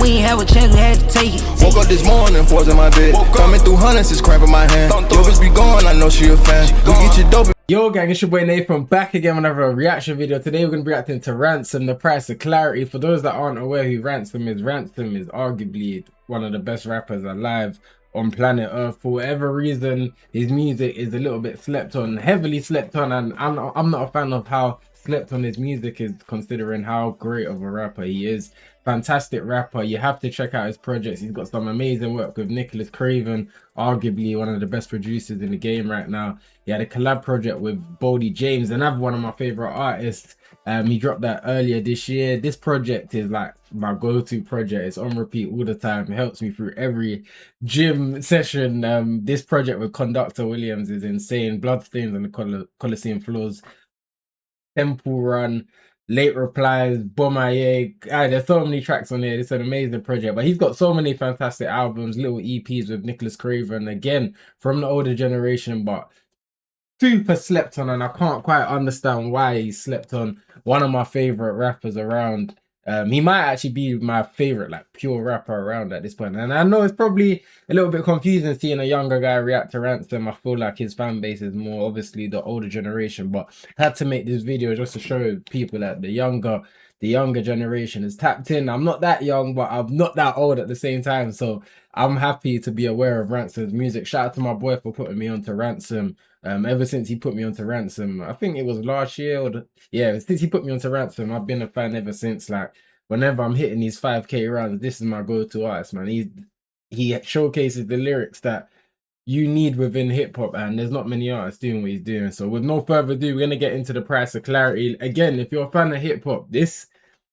We ain't have a chance, we had to take it. Woke up this morning, pause in my bed. Coming through hundreds, it's cramping my hand. Yo, bitch be gone, I know she a fan. Go get your dope. Yo gang, it's your boy Nathan back again with another reaction video. Today we're going to be reacting to Ransom, The Price of Clarity. For those that aren't aware who Ransom is arguably one of the best rappers alive on planet Earth. For whatever reason, his music is a little bit slept on, heavily slept on, and I'm not a fan of how slept on his music is, considering how great of a rapper he is. Fantastic rapper. You have to check out his projects. He's got some amazing work with Nicholas Craven, arguably one of the best producers in the game right now. He had a collab project with Boldy James, another one of my favorite artists. He dropped that earlier this year. This project is like my go-to project. It's on repeat all the time. It helps me through every gym session. This project with Conductor Williams is insane. Bloodstains on the Coliseum floors, Temple Run, Late Replies, Bomaye. There's so many tracks on here. It's an amazing project, but he's got so many fantastic albums, little EPs with Nicholas Craven, again from the older generation, but super slept on, and I can't quite understand why he slept on. One of my favorite rappers around. He might actually be my favorite like pure rapper around at this point, and I know it's probably a little bit confusing seeing a younger guy react to Ransom. I feel like his fan base is more obviously the older generation, but I had to make this video just to show people that the younger generation is tapped in. I'm not that young, but I'm not that old at the same time, so I'm happy to be aware of Ransom's music. Shout out to my boy for putting me onto Ransom. Ever since he put me onto Ransom, I think it was last year, or since he put me onto Ransom, I've been a fan ever since. Like, whenever I'm hitting these 5K rounds, this is my go-to artist, man. He showcases the lyrics that you need within hip-hop, and there's not many artists doing what he's doing. So with no further ado, we're gonna get into The Price of Clarity. Again, if you're a fan of hip-hop, this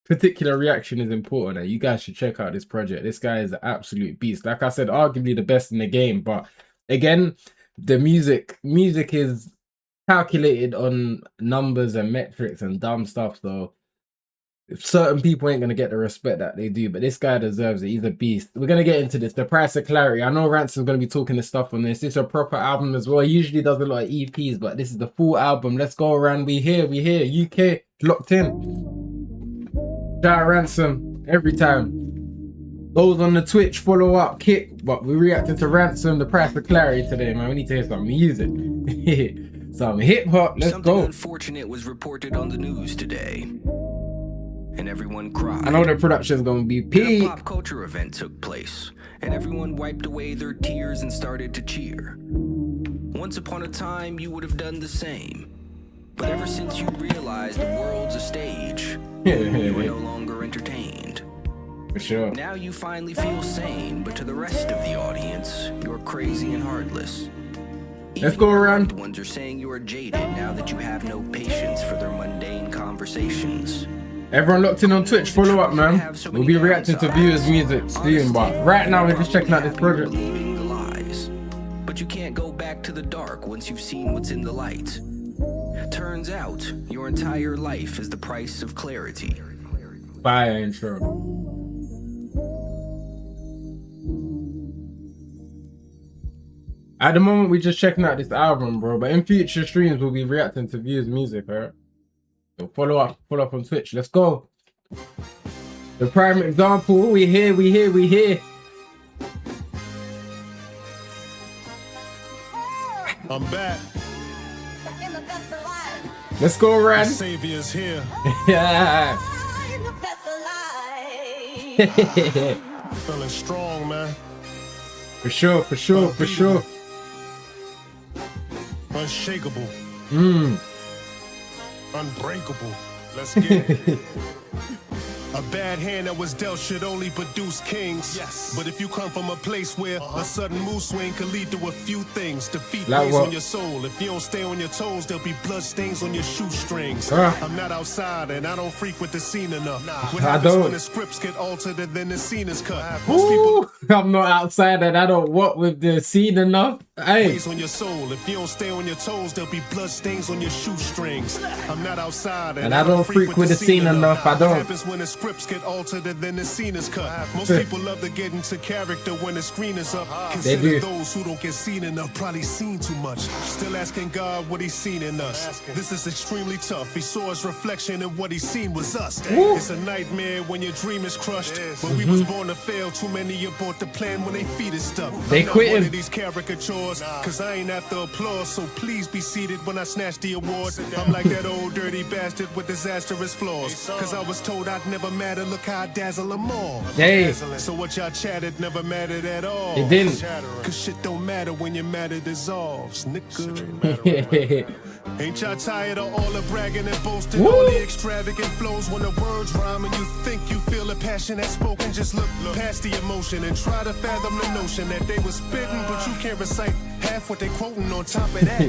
particular reaction is important, and you guys should check out this project. This guy is an absolute beast. Like I said, arguably the best in the game, but again, the music is calculated on numbers and metrics and dumb stuff, so if certain people ain't gonna get the respect that they do, but this guy deserves it. He's a beast. We're gonna get into this. The Price of Clarity. I know Ransom's gonna be talking this stuff on this. This is a proper album as well. He usually does a lot of EPs, but this is the full album. Let's go around. We here. UK locked in. Shout out Ransom every time. Those on the Twitch, follow up, kick. But we're reacting to Ransom, The Price of Clarity today, man. We need to hear some music. Some hip hop. Let's go. Something unfortunate was reported on the news today, and everyone cried. I know the production's gonna be peak. A pop culture event took place, and everyone wiped away their tears and started to cheer. Once upon a time, you would have done the same. But ever since you realized the world's a stage, you are no longer entertained. For sure. Now you finally feel sane, but to the rest of the audience, you're crazy and heartless. Let's go around. The ones are saying you are jaded now that you have no patience for their mundane conversations. Everyone locked in on Twitch, follow up, man. We'll be reacting to viewers' music soon, but right now we're just checking out this project. Believing the lies, but you can't go back to the dark once you've seen what's in the light. Turns out your entire life is the price of clarity. Fire intro. At the moment, we're just checking out this album, bro. But in future streams, we'll be reacting to viewers' music, alright? So follow up on Twitch. Let's go. The prime example. We here. I'm back. Let's go, Ran. Savior's here. Yeah. Feeling strong, man. For sure. Unshakable. Unbreakable. Let's get it. A bad hand that was dealt should only produce kings. Yes. But if you come from a place where a sudden mood swing could lead to a few things, defeat weighs on your soul. If you don't stay on your toes, there'll be blood stains on your shoestrings. I'm not outside and I don't frequent the scene enough. What happens when the scripts get altered and then the scene is cut? Ooh, I'm not outside and I don't what with the scene enough. Hey. Weighs on your soul. If you don't stay on your toes, there'll be blood stains on your shoestrings. I'm not outside, and I don't freak with the scene enough. I don't. What happens when the scripts get altered and then the scene is cut? Most people love to get into character when the screen is up. Consider those who don't get seen enough probably seen too much. Still asking God what he's seen in us. This is extremely tough. He saw his reflection and what he seen was us. It's a nightmare when your dream is crushed. When we was born to fail, too many abort the plan when they feet is stuck. They quit one of these caricatures. Cause I ain't after applause, so please be seated when I snatch the award. I'm like that old dirty bastard with disastrous flaws. Cause I was told I'd never matter, look how I dazzle them all. Hey. So what y'all chatted never mattered at all. It didn't. Cause shit don't matter when your matter dissolves, nigga. Ain't y'all tired of all the bragging and boasting? All the extravagant flows when the words rhyme and you think you feel the passion that's spoken. Just look past the emotion and try to fathom the notion that they was spitting, but you can't recite half what they quoting on top of that.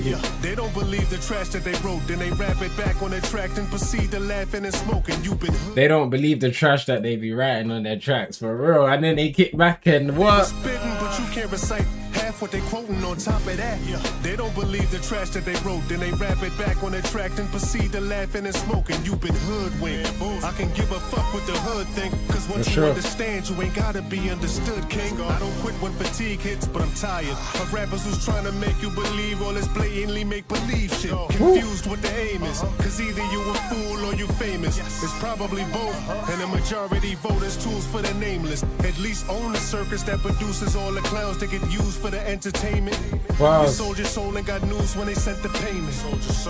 They don't believe the trash that they wrote, then they rap it back on their track and proceed to laughing and smoking. You've been They don't believe the trash that they be writing on their tracks for real, and then they kick back and what? Spitting, but you can't recite half what they quoting on top of that. They don't believe the trash that they wrote, then they rap it back on their track and proceed to laughing and smoking. You've been hoodwinked. I can give a fuck what the hood think, cause once you understand, you ain't gotta be understood, king. I don't quit when fatigue hits, but I'm tired of rappers who's trying to make you believe all this blatantly make-believe shit. Confused what the aim is, cause either you a fool or you famous. It's probably both, and the majority voters tools for the nameless. At least own the circus that produces all the clowns that get used for the entertainment. Wow. You sold your soul and got news when they sent the payment.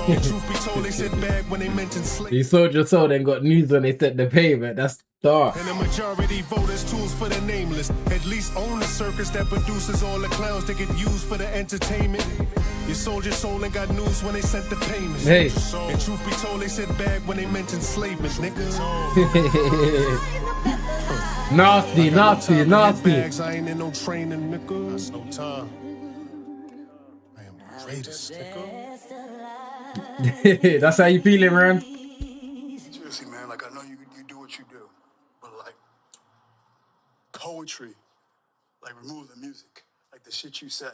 And truth be told, they said bad when they mentioned slavery. You sold your soul and got news when they sent the payment. That's dark. And the majority voters tools for the nameless. At least own the circus that produces all the clowns that get used for the entertainment. You sold your soul and got news when they sent the payment. Hey. And truth be told, they said bad when they mentioned enslavement, niggas. Nasty, nasty, nasty. I ain't in no training, nigga. That's no time. I am the greatest, nigga. That's how you feeling, man? Seriously, man, like I know you do what you do, but like poetry, like remove the music, like the shit you say,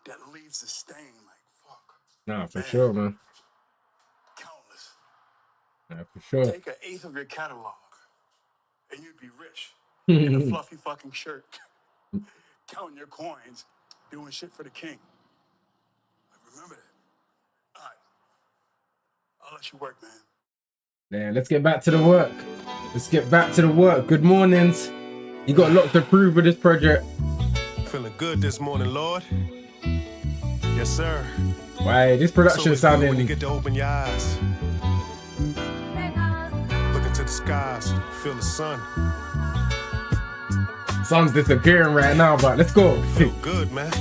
that leaves a stain, like fuck. Nah, for sure, man. Countless. Nah, for sure. Take an eighth of your catalog, and you'd be rich in a fluffy fucking shirt, counting your coins, doing shit for the king. Like, remember that. All right, I'll let you work, man. Yeah, let's get back to the work. Let's get back to the work. Good mornings. You got a lot to prove with this project. Feeling good this morning, Lord. Yes, sir. Why, this production sounding... When you get to open your eyes, look into the skies, feel the sun. Sun's disappearing right now, but let's go. Feel good, man.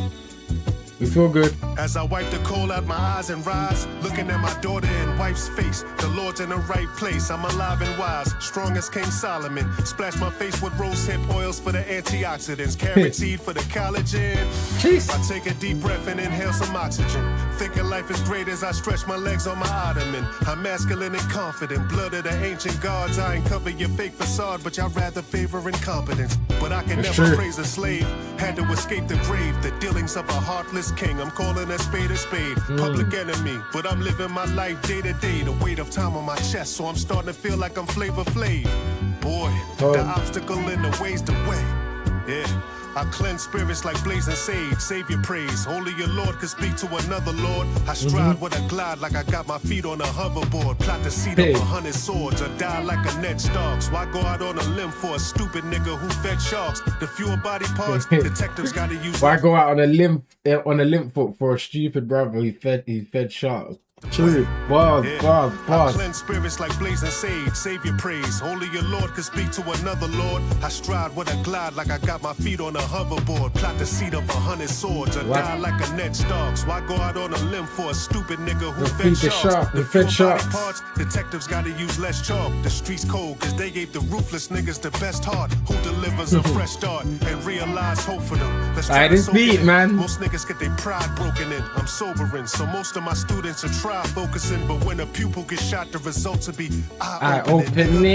We feel good. As I wipe the coal out my eyes and rise, looking at my daughter and wife's face, the Lord's in the right place. I'm alive and wise, strong as King Solomon. Splash my face with rose hip oils for the antioxidants, carrot seed for the collagen. I take a deep breath and inhale some oxygen, thinking life is great as I stretch my legs on my ottoman. I'm masculine and confident, blood of the ancient gods. I ain't cover your fake facade, but y'all rather favor incompetence. But I can never praise a slave, had to escape the grave, the dealings of a heartless king. I'm calling a spade, public enemy. But I'm living my life day to day, the weight of time on my chest, so I'm starting to feel like I'm Flavor Flav. Boy, the obstacle in the way's the way. Yeah, I cleanse spirits like blazing sage, Savior praise. Only your Lord could speak to another Lord. I stride with a glide like I got my feet on a hoverboard. Plot the seat of 100 swords or die like a Ned Stark. So I go out on a limb for a stupid nigga who fed sharks. The fewer body parts, detectives gotta use. Why go out on a limb for a stupid brother who fed sharks? True. Bars. I cleanse spirits like blazing sage, Savior praise. Only your Lord could speak to another Lord. I stride with a glide like I got my feet on a hoverboard. Plot the seat of 100 swords or die like a Ned Stark. So I go out on a limb for a stupid nigga who fed sharks. The few body parts, detectives gotta use less chalk. The streets cold cause they gave the ruthless niggas the best heart. Who delivers a fresh start and realize hope for them. Let's try this beat, man. Most niggas get their pride broken in. I'm sobering, so most of my students are try focusing, but when a pupil gets shot, the results will be eye-opening.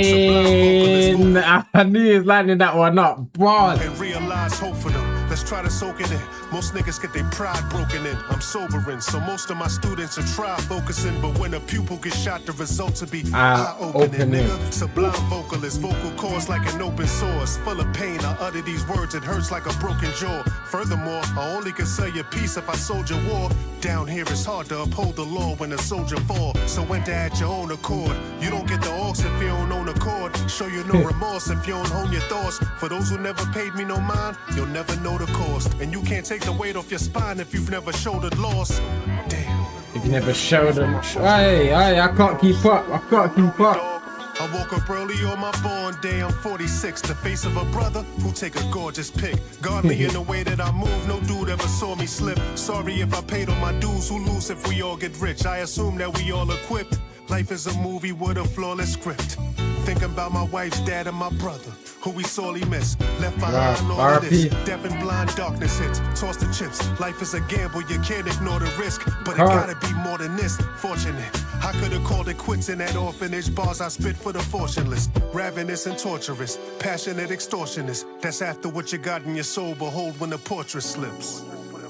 I knew he was lining that one up. Bars. And realize hope for them. Let's try to soak it in. Most niggas get their pride broken in. I'm sobering, so most of my students are try focusing. But when a pupil gets shot, the results will be eye-opening. Nigga, sublime vocalist, vocal cords like an open source. Full of pain, I utter these words, it hurts like a broken jaw. Furthermore, I only can sell you peace if I soldier war. Down here it's hard to uphold the law when a soldier fall. So when to at your own accord. You don't get the aux if you don't own a chord. Show you no remorse if you don't own your thoughts. For those who never paid me no mind, you'll never know the cost. And you can't take the weight off your spine if you've never shouldered loss. Damn. If you never showed them. Hey, I can't keep up. I can't keep up. I woke up early on my born day, I'm 46, the face of a brother who take a gorgeous pic. Guard me in the way that I move, no dude ever saw me slip. Sorry if I paid all my dues, who lose if we all get rich. I assume that we all equipped. Life is a movie with a flawless script. Thinking about my wife's dad and my brother, who we sorely miss. Left behind all of this. Deaf and blind darkness hits. Toss the chips. Life is a gamble, you can't ignore the risk. But it gotta be more than this. Fortunate. I could've called it quits in that orphanage. Bars I spit for the fortuneless. Ravenous and torturous. Passionate extortionist. That's after what you got in your soul. Behold when the portrait slips.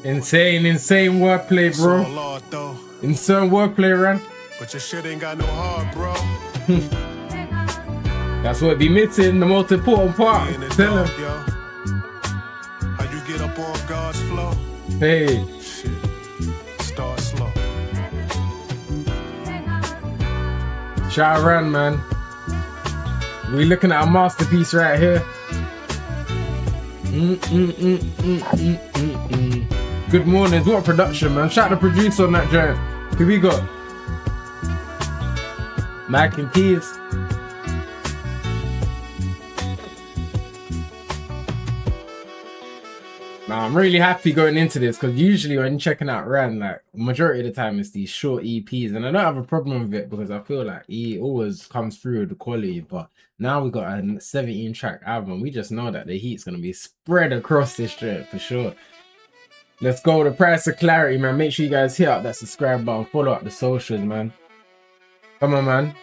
Insane wordplay, bro. So Lord, though. Insane wordplay, Ran. But your shit ain't got no heart, bro. That's what be missing, the most important part. Tell him. How you get up on God's flow? Hey. Shit. Start slow. Shout out Ran, man. We looking at a masterpiece right here. Good morning. What a production, man. Shout out the producer on that joint. Who we got? Mac and Keys. Now I'm really happy going into this because usually when you're checking out Ran, like majority of the time it's these short EPs, and I don't have a problem with it because I feel like he always comes through with the quality. But now we got a 17-track album. We just know that the heat's gonna be spread across this joint for sure. Let's go. The price of clarity, man. Make sure you guys hit up that subscribe button, follow up the socials, man. Come on, man.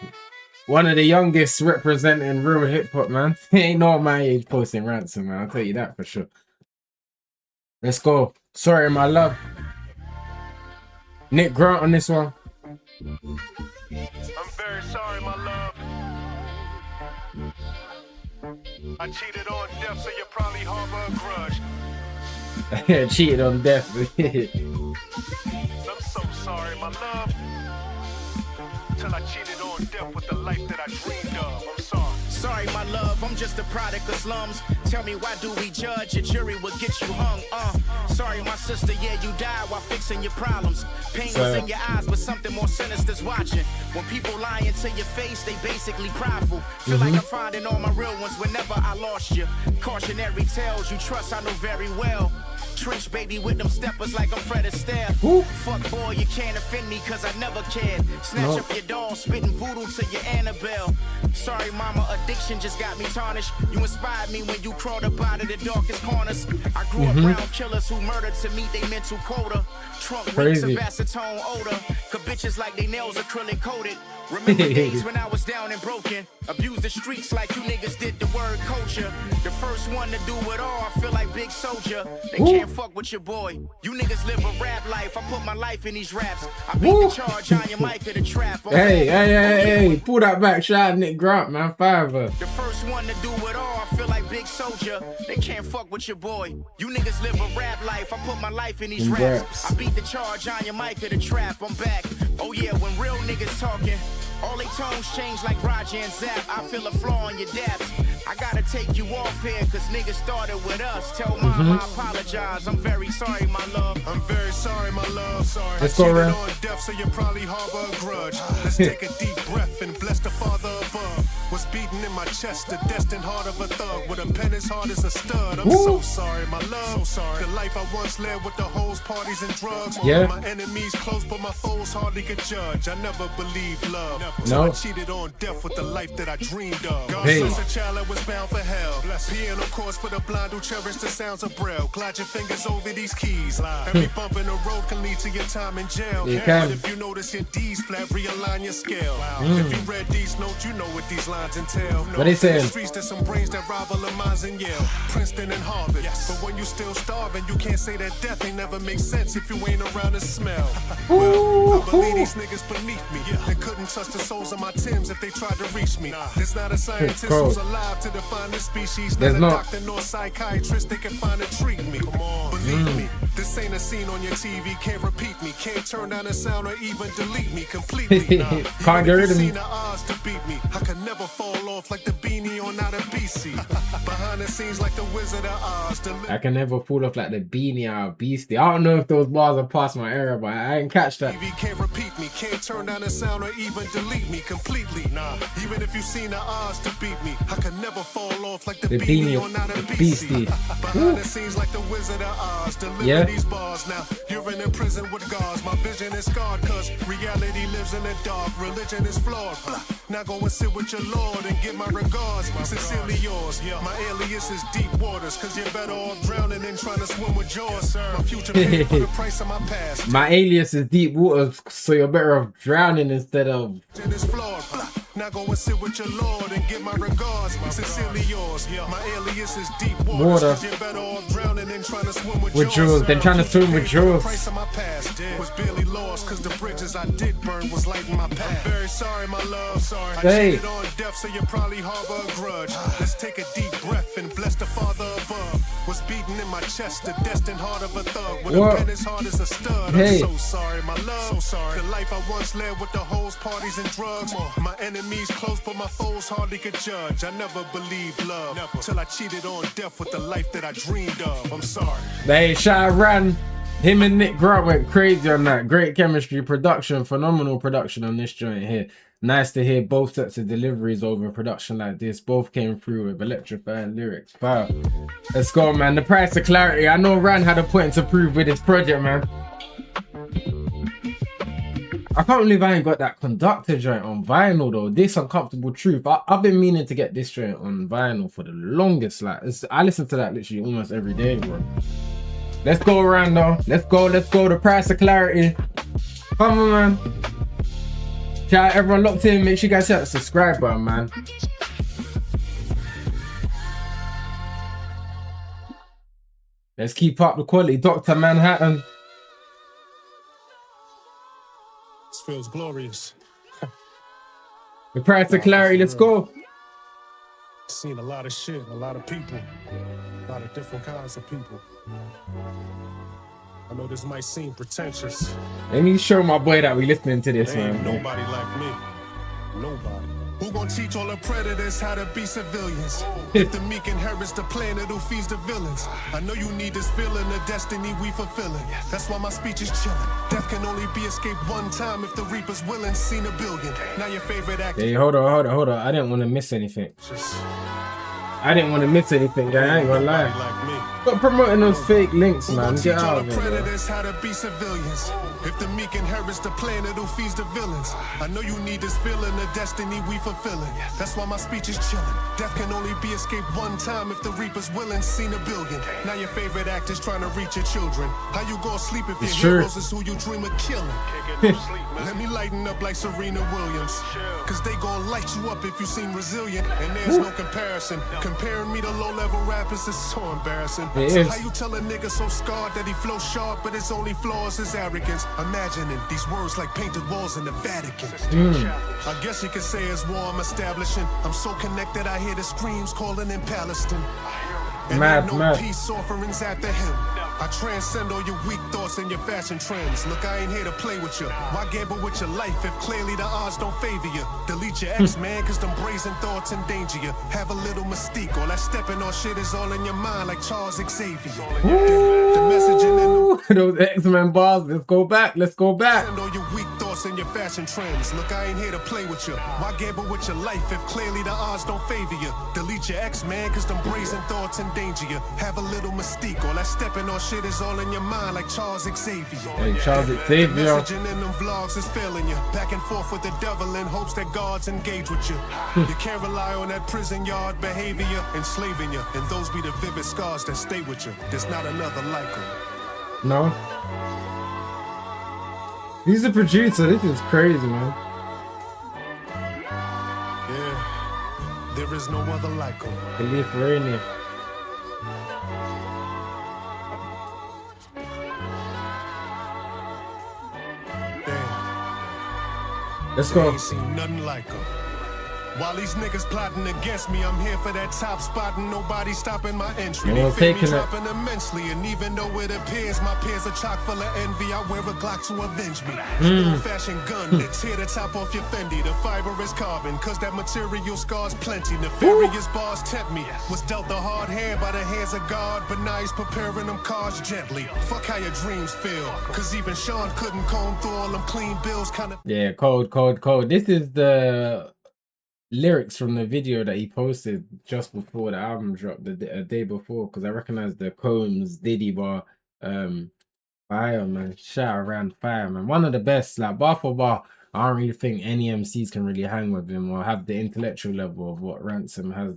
One of the youngest representing real hip hop, man. Ain't no my age posting Ransom, man. I'll tell you that for sure. Let's go. Sorry, my love. Nick Grant on this one. I'm very sorry, my love. I cheated on death, so you probably harbor a grudge. Cheated on death. I'm so sorry, my love. Till I cheated on death with the life that I dreamed of. I'm sorry. Sorry, my love, I'm just a product of slums. Tell me, why do we judge? A jury will get you hung. Sorry, my sister, yeah, you died while fixing your problems. Pain was in your eyes, but something more sinister's watching. When people lie into your face, they basically prideful. Feel like I'm finding all my real ones whenever I lost you. Cautionary tales you trust, I know very well. Trench baby with them steppers like I'm Fred Astaire. Fuck boy, you can't offend me cause I never cared. Snatch up your doll, spitting voodoo to your Annabelle. Sorry mama, addiction just got me tarnished. You inspired me when you crawled up out of the darkest corners. I grew up around killers who murdered to meet their mental quota. Trunk reeks of acetone odor. Cause bitches like they nails acrylic coated. Remember days when I was down and broken. Abused the streets like you niggas did the word culture. The first one to do it all, I feel like Big Soldier. They can't fuck with your boy. You niggas live a rap life. I put my life in these raps. I beat the charge on your mic of the trap. Hey, pull that back. Shout out Nick Grant, man. Fiver. The first one to do it all, I feel like Big Soldier. They can't fuck with your boy. You niggas live a rap life. I put my life in these raps. I beat the charge on your mic of the trap. I'm back. Oh yeah, when real niggas talking, all they tones change like Roger and Zap. I feel a flaw in your depths. I gotta take you off here, cause niggas started with us. Tell mom I apologize. I'm very sorry, my love. I'm very sorry, my love. Sorry. Let's go around. On death, so you probably harbor a grudge. Let's take a deep breath and bless the Father above. Was beating in my chest, the destined heart of a thug with a pen as hard as a stud. I'm so sorry, my love. So sorry. The life I once led with the hoes, parties, and drugs. My enemies close, but my foes hardly could judge. I never believed love. So I cheated on death with the life that I dreamed of. God since a child I was bound for hell. Piano chords for the blind who cherish the sounds of Braille. Glide your fingers over these keys. Every bump in the road can lead to your time in jail. But if you notice your D's flat, realign your scale. If you read these notes, you know what these lines minds and tell. What they saying? In the streets, there's some brains that rival the minds in Yale, Princeton and Harvard. But when you still starving, you can't say that death ain't never make sense if you ain't around to smell. Well, I believe these niggas beneath me. They couldn't touch the souls of my Timbs if they tried to reach me. There's not a scientist who's alive to define this species. There's not a not. doctor nor psychiatrist they can find to treat me. Come on, believe me. This ain't a scene on your TV. Can't repeat me. Can't turn down the sound or even delete me completely. Can't get rid of me. The odds to beat me. I could never fall off like the beanie on out of BC. Behind the scenes like the Wizard of Oz. I can never fall off like the beanie out of Beastie. I don't know if those bars are past my era, but I didn't catch that. TV can't repeat me, can't turn down the sound or even delete me completely. Even if you've seen the odds to beat me, I could never fall off like the beanie on out of BC. Behind the scenes like the Wizard of Oz. Deliver these bars now. You're in prison with guards. My vision is scarred cause reality lives in the dark. Religion is flawed. Now go and sit with your Lord and give my regards. Sincerely yours. My alias is deep waters cause you're better off drowning than trying to swim with yours. My future paid for the price of my past. My alias is deep waters, so you're better off drowning instead of. Now go and sit with your Lord and give my regards. Sincerely yours. My alias is deep water. You're better off drowning than trying to swim with yours. Than trying to swim with yours. Price of my past was barely lost cause the bridges I did burn was lighting my path. I'm very sorry, my love. Sorry. I cheated on death, so you probably harbor a grudge. Let's take a deep breath and bless the Father above. Was beating in my chest, the destined heart of a thug. With a pen as hard as a stud. I'm so sorry, my love. So sorry. The life I once led with the hoes, parties, and drugs. My enemies close, but my foes hardly could judge. I never believed love till I cheated on death with the life that I dreamed of. I'm sorry. Hey, Sharon. Him and Nick Grant went crazy on that. Great chemistry, production, phenomenal production on this joint here. Nice to hear both sets of deliveries over a production like this. Both came through with electrifying lyrics. Wow. Let's go, man. The price of clarity. I know Ran had a point to prove with his project, man. I can't believe I ain't got that Conductor joint on vinyl though. This Uncomfortable Truth. I've been meaning to get this joint on vinyl for the longest. Like, I listen to that literally almost every day, bro. Let's go around though. Let's go. The price of clarity. Come on, man. Shout out everyone locked in. Make sure you guys hit the subscribe button, man. Let's keep up the quality. Dr. Manhattan. This feels glorious. The price of clarity. Let's go. Seen a lot of shit, a lot of people, a lot of different kinds of people. I know this might seem pretentious. Let me show my boy that we listening to this, There man. ain't nobody like me. Nobody. Who gonna teach all the predators how to be civilians? If the meek inherits the planet who feeds the villains. I know you need this feeling of destiny we fulfilling. That's why my speech is chillin'. Death can only be escaped one time if the reaper's willing. Seen a billion. Now your favorite actor. Hey, hold on. I didn't want to miss anything. I didn't want to miss anything, guy. I ain't gonna lie. Stop promoting those fake links, man. Get out of here, bro. Predators how to be civilians. If the meek inherits the planet who feeds the villains. I know you need this feeling of destiny we fulfilling. That's why my speech is chillin'. Death can only be escaped one time if the reaper's willing. Seen a billion. Now your favorite actor's trying to reach your children. How you gonna sleep if your heroes is who you dream of killing? Let me lighten up like Serena Williams. Cause they gon' light you up if you seem resilient. And there's no comparison. Comparing me to low-level rappers is so embarrassing. So how you tell a nigga so scarred that he flows sharp, but his only flaws is arrogance? Imagining these words like painted walls in the Vatican. I guess you could say it's war I'm establishing. I'm so connected I hear the screams calling in Palestine. And there ain't no peace offerings after him. I transcend all your weak thoughts and your fashion trends. Look, I ain't here to play with you. Why gamble with your life if clearly the odds don't favor you? Delete your ex, man, cause them brazen thoughts endanger you. Have a little mystique. All that stepping on shit is all in your mind like Charles Xavier. The messaging in those X-Men bars. Let's go back. Send all your weak thoughts and your fashion trends. Look, I ain't here to play with you. Why gamble with your life if clearly the odds don't favor you? Delete your ex, man, cause them brazen thoughts endanger you. Have a little mystique. All that stepping on shit is all in your mind like Charles Xavier. Hey, Charles Xavier. The messaging in them vlogs is failing you. Back and forth with the devil in hopes that God's engage with you. You can't rely on that prison yard behavior, enslaving you. And those be the vivid scars that stay with you. There's not another like them. No. He's a producer. This is crazy, man. Yeah. there is no other like him. Believe Rainy. Damn. Let's go. Ain't seen nothing like him. While these niggas plotting against me, I'm here for that top spot and nobody stopping my entry. No They one's feel me taking it. dropping immensely, and even though it appears my peers are chock full of envy, I wear a Glock to avenge me. Old-fashioned gun that tear the top off your Fendi. The fiber is carbon, cause that material scars plenty. Nefarious bars tempt me. Was dealt a hard hand by the hands of God, but now he's preparing them cards gently. Fuck how your dreams feel, cause even Sean couldn't comb through all them clean bills. Kinda Yeah, cold. This is the lyrics from the video that he posted just before the album dropped, a day before, because I recognize the Combs Diddy bar. Fire, man. Shout around fire, man. One of the best, like bar for bar. I don't really think any MCs can really hang with him or have the intellectual level of what Ransom has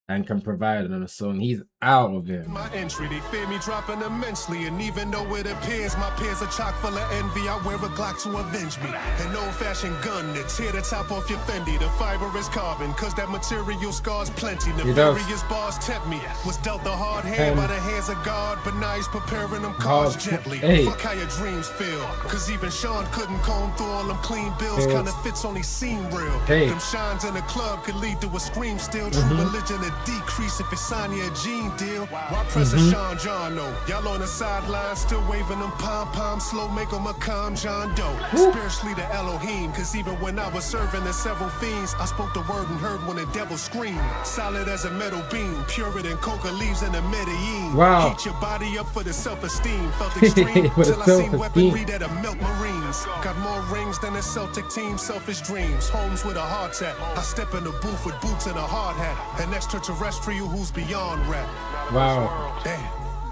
and can provide on a song. He's out of it. my entry, they fear me dropping immensely, and even though it appears my peers are chock full of envy, I wear a Glock to avenge me. An old-fashioned gun that tear the top off your Fendi. The fiber is carbon, cause that material scars plenty. Nefarious bars tempt me. Was dealt a hard hand by the hands of God, but now he's preparing them cards gently. Fuck how your dreams feel, cause even Sean couldn't comb through all them clean bills. Kinda fits only seem real. Them shines in the club could lead to a scream still. True religion to decrease if it's sign your gene deal. Why press a Sean John no? Y'all on the sidelines still waving them pom-poms slow, make them a calm John Doe. Spiritually the Elohim, cause even when I was serving the several fiends, I spoke the word and heard when the devil screamed. Solid as a metal beam, purer than coca leaves in a Medellin. Wow. Heat your body up for the self-esteem. Felt extreme till I seen weaponry that'll melt Marines. Got more rings than a Celtic team, selfish dreams. Homes with a heart tap. I step in the booth with boots and a hard hat. An extraterrestrial who's beyond rap. Wow. Damn,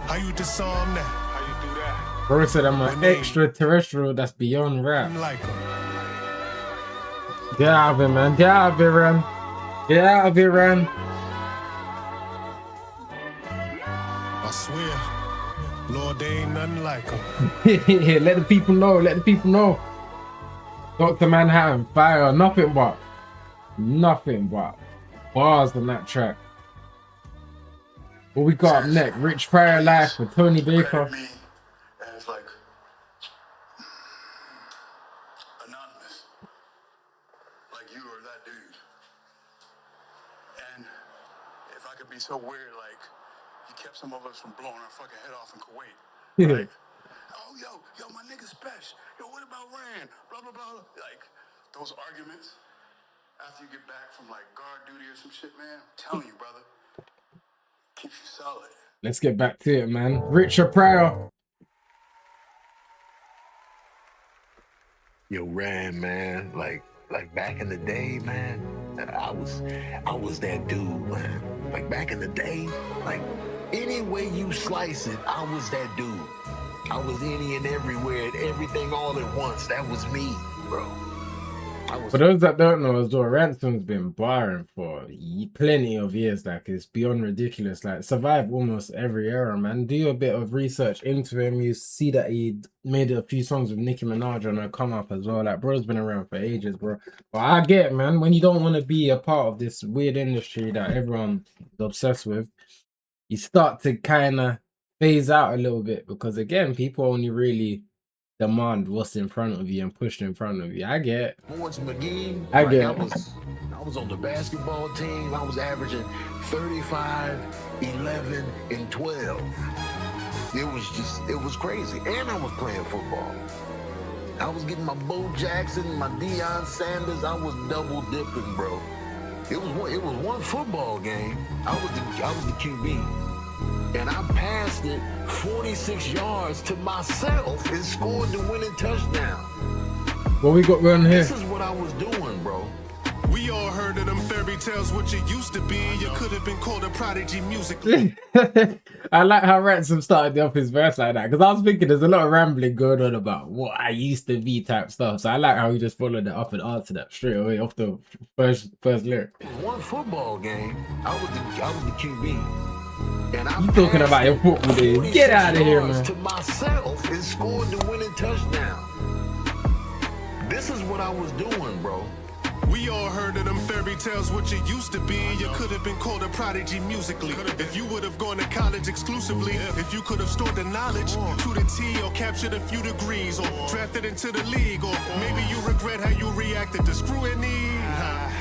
how you disarm that? How you do that? Bro said I'm an extraterrestrial that's beyond rap. Like him. Get out of it, man. Get out of it, Ran. Get out of it, Ran. I swear, Lord, there ain't nothing like him. Let the people know. Let the people know. Dr. Manhattan, fire. Nothing but bars on that track. What we got up next? Rich Prior Life with Tony Baker. Me as like anonymous, like you or that dude. And if I could be so weird, like you kept some of us from blowing our fucking head off in Kuwait. Like, oh yo, my nigga special. Yo, what about Rand? Blah blah blah. Like those arguments after you get back from like guard duty or some shit, man. I'm telling you, brother. Keeps you solid. Let's get back to it, man. Richard Pryor. Yo, Rand, man, like back in the day, man, I was that dude, man. Like back in the day, like any way you slice it, I was that dude. I was any and everywhere and everything all at once. That was me, bro. For those that don't know as well, Ransom's been barring for plenty of years. Like, it's beyond ridiculous. Like, survived almost every era, man. Do a bit of research into him. You see that he made a few songs with Nicki Minaj on her come up as well. Like, bro's been around for ages, bro. But I get it, man. When you don't want to be a part of this weird industry that everyone is obsessed with, you start to kind of phase out a little bit because, again, people only really demand what's in front of you and pushed in front of you. I get it. Morris McGee, I get I it. was on the basketball team. I was averaging 35, 11, and 12. It was crazy. And I was playing football. I was getting my Bo Jackson, my Deion Sanders. I was double dipping, bro. It was one football game. I was the QB. And I passed it 46 yards to myself and scored the winning touchdown. What we got going here? This is what I was doing, bro. We all heard of them fairy tales, what you used to be. You could have been called a prodigy musically. I like how Ransom started off his verse like that, because I was thinking there's a lot of rambling going on about what I used to be type stuff. So I like how he just followed it up and answered that straight away off the first lyric. One football game, I was the QB. And I You talking about your football days? Get out of here, man. To myself and scored the winning touchdown. This is what I was doing, bro. We all heard of them fairy tales, what you used to be. You could have been called a prodigy musically. If you would have gone to college exclusively. If you could have stored the knowledge to the T, or captured a few degrees, or drafted into the league, or maybe you regret how you reacted to scrutiny.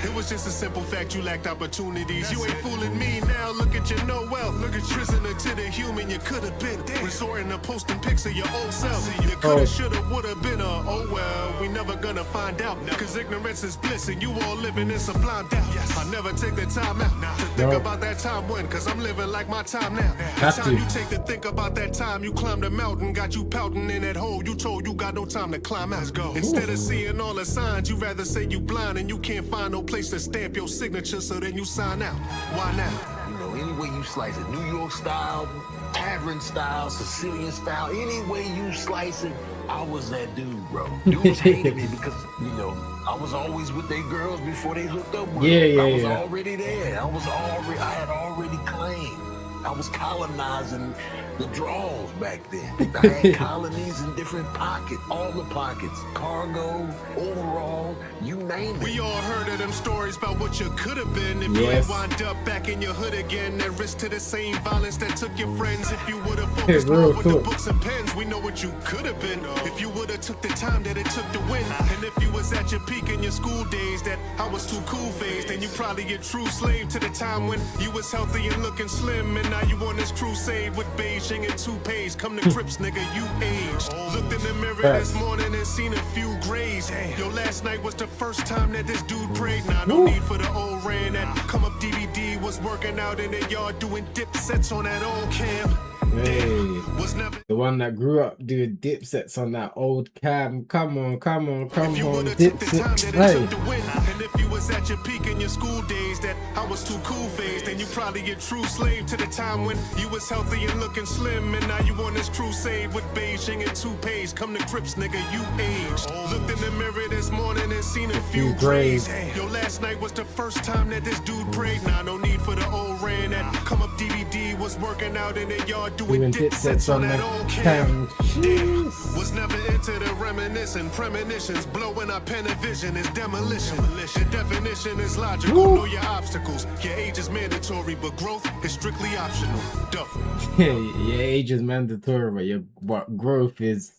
It was just a simple fact, you lacked opportunities. You ain't fooling me now, look at your no wealth. Look at prisoner to the human you could have been. Resorting to posting pics of your old self. You coulda, shoulda, woulda been a, oh well, we never gonna find out. Cause ignorance is bliss and you all living in sublime doubt. I never take the time out to think about that time when, cause I'm living like my time now. The time you take to think about that time you climbed the mountain, got you pouting in that hole you told you got no time to climb out. Let's go. Instead of seeing all the signs, you rather say you blind and you can't find no place to stamp your signature, so then you sign out. Why now? You know, any way you slice it, New York style, tavern style, Sicilian style, any way you slice it, I was that dude, bro. Dudes hated me because, you know, I was always with their girls before they hooked up with them. I was already there. I had already claimed. I was colonizing the draws back then. I had colonies in different pockets, all the pockets, cargo, overall, you name it. We all heard of them stories about what you could have been if you had wound up back in your hood again. At risk to the same violence that took your friends. If you would have focused more with the books and pens, we know what you could have been. If you would have took the time that it took to win. And if you was at your peak in your school days, that I was too cool phase, then you probably a true slave to the time when you was healthy and looking slim. And now you on this crusade with Beijing and toupees. Come to grips, nigga, you aged. Looked in the mirror this morning and seen a few grays. Yo, last night was the first time that this dude prayed. Nah, no need for the old rain. That come up DVD was working out in the yard doing dip sets on that old cam. Hey, the one that grew up doing dip sets on that old cam. Come on, dip sets. Hey. And if you was at your peak in your school days, that I was too cool phase, then you probably a true slave to the time when you was healthy and looking slim. And now you on this crusade with Beijing and toupees. Come to grips, nigga, you aged. Looked in the mirror this morning and seen a few grays. Yo, last night was the first time that this dude prayed. Nah, no need for the old rain. That come up DVD was working out in the yard doing dip sets on that old cam. Was never into the reminiscing premonitions. Blowing up pen and vision is demolition. The definition is logical. Know your obstacles. Your age is mandatory, but growth is strictly optional. Duffel. Your age is mandatory, but your growth is.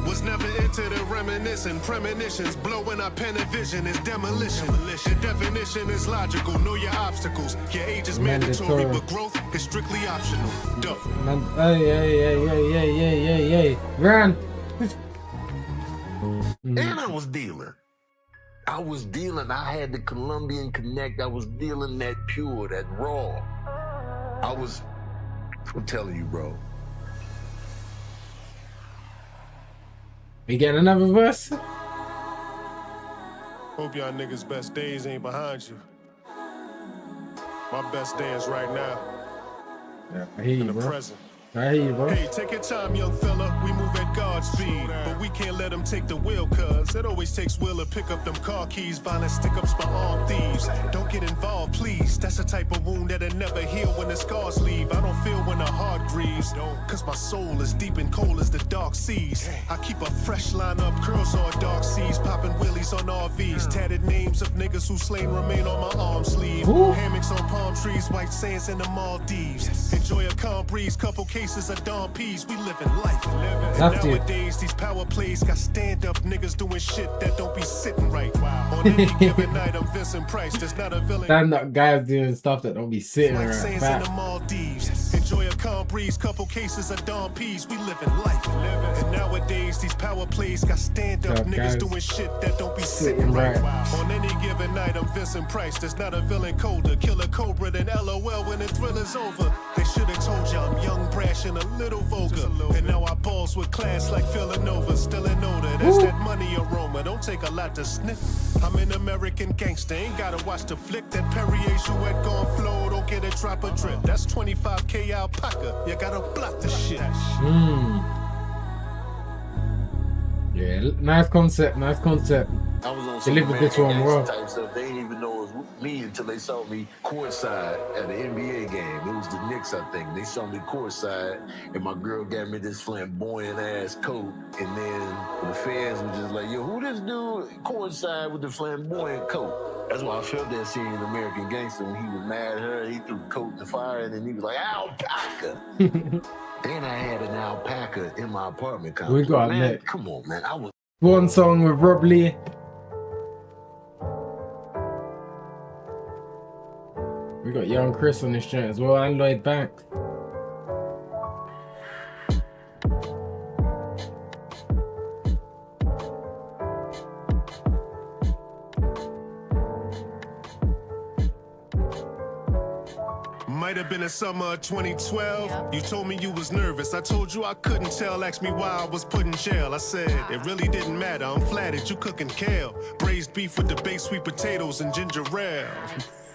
Was never into the reminiscing premonitions. Blowing up pen and vision is demolition. The definition is logical. Know your obstacles. Your age is mandatory, but growth is strictly optional. Duffel. Hey. Run. And I was dealing. I had the Colombian Connect. I was dealing that pure, that raw. I'm telling you, bro. We get another verse? Hope y'all niggas' best days ain't behind you. My best day is right now. Yeah, I hear you, in the bro. present. I hear you, bro. Hey, take your time, young fella. We move at God's speed, but we can't let them take the wheel, cuz it always takes will to pick up them car keys. Violent stick-ups by armed thieves. Don't get involved, please. That's the type of wound that'll never heal when the scars leave. I don't feel when the heart grieves, cause my soul is deep and cold as the dark seas. I keep a fresh lineup, curls or dark seas, popping wheelies on RVs. Tatted names of niggas who slain remain on my arm sleeve. Hammocks on palm trees, white sands in the Maldives. Enjoy a calm breeze, couple cases of Don P's. We living life. And nowadays, these power plays got stand-up niggas doing shit that don't be sitting right. On any given night, I'm Vincent Price. There's not a villain. Stand-up guys doing stuff that don't be sitting White right. sands in the Maldives. Enjoy a calm breeze, couple cases of Don P's. We living life. And nowadays, these power plays got stand-up niggas doing shit that don't be sitting right. On any given night, I'm Vincent Price. There's not a villain colder. Killer Cobra than LOL when the thrill is over. They should have told you I'm young, brash, and a little vulgar. And now I balls with class like Villanova. Still in order. That's that money aroma. Don't take a lot to sniff. I'm an American gangster. Ain't gotta watch the flick. That Perrier Jouet gon' flow. Don't get a drop of drip. That's 25K alpaca. You gotta block the shit. Yeah, nice concept. I was on some Delivered this one well. type stuff. They didn't even know it was me until they saw me courtside at an NBA game. It was the Knicks, I think. They saw me courtside, and my girl got me this flamboyant ass coat. And then the fans were just like, "Yo, who this dude courtside with the flamboyant coat?" That's why I felt that scene in American Gangster when he was mad at her. He threw the coat in the fire, and then he was like, "Alpaca." Then I had an alpaca in my apartment complex. We got man, next. come on, man. I was One song with Rob Lee. We got Young Chris on this joint as well, and Lloyd Banks. Might have been the summer of 2012. You told me you was nervous. I told you I couldn't tell. Asked me why I was put in jail. I said it really didn't matter. I'm flattered you cooking kale, braised beef with the baked sweet potatoes and ginger ale.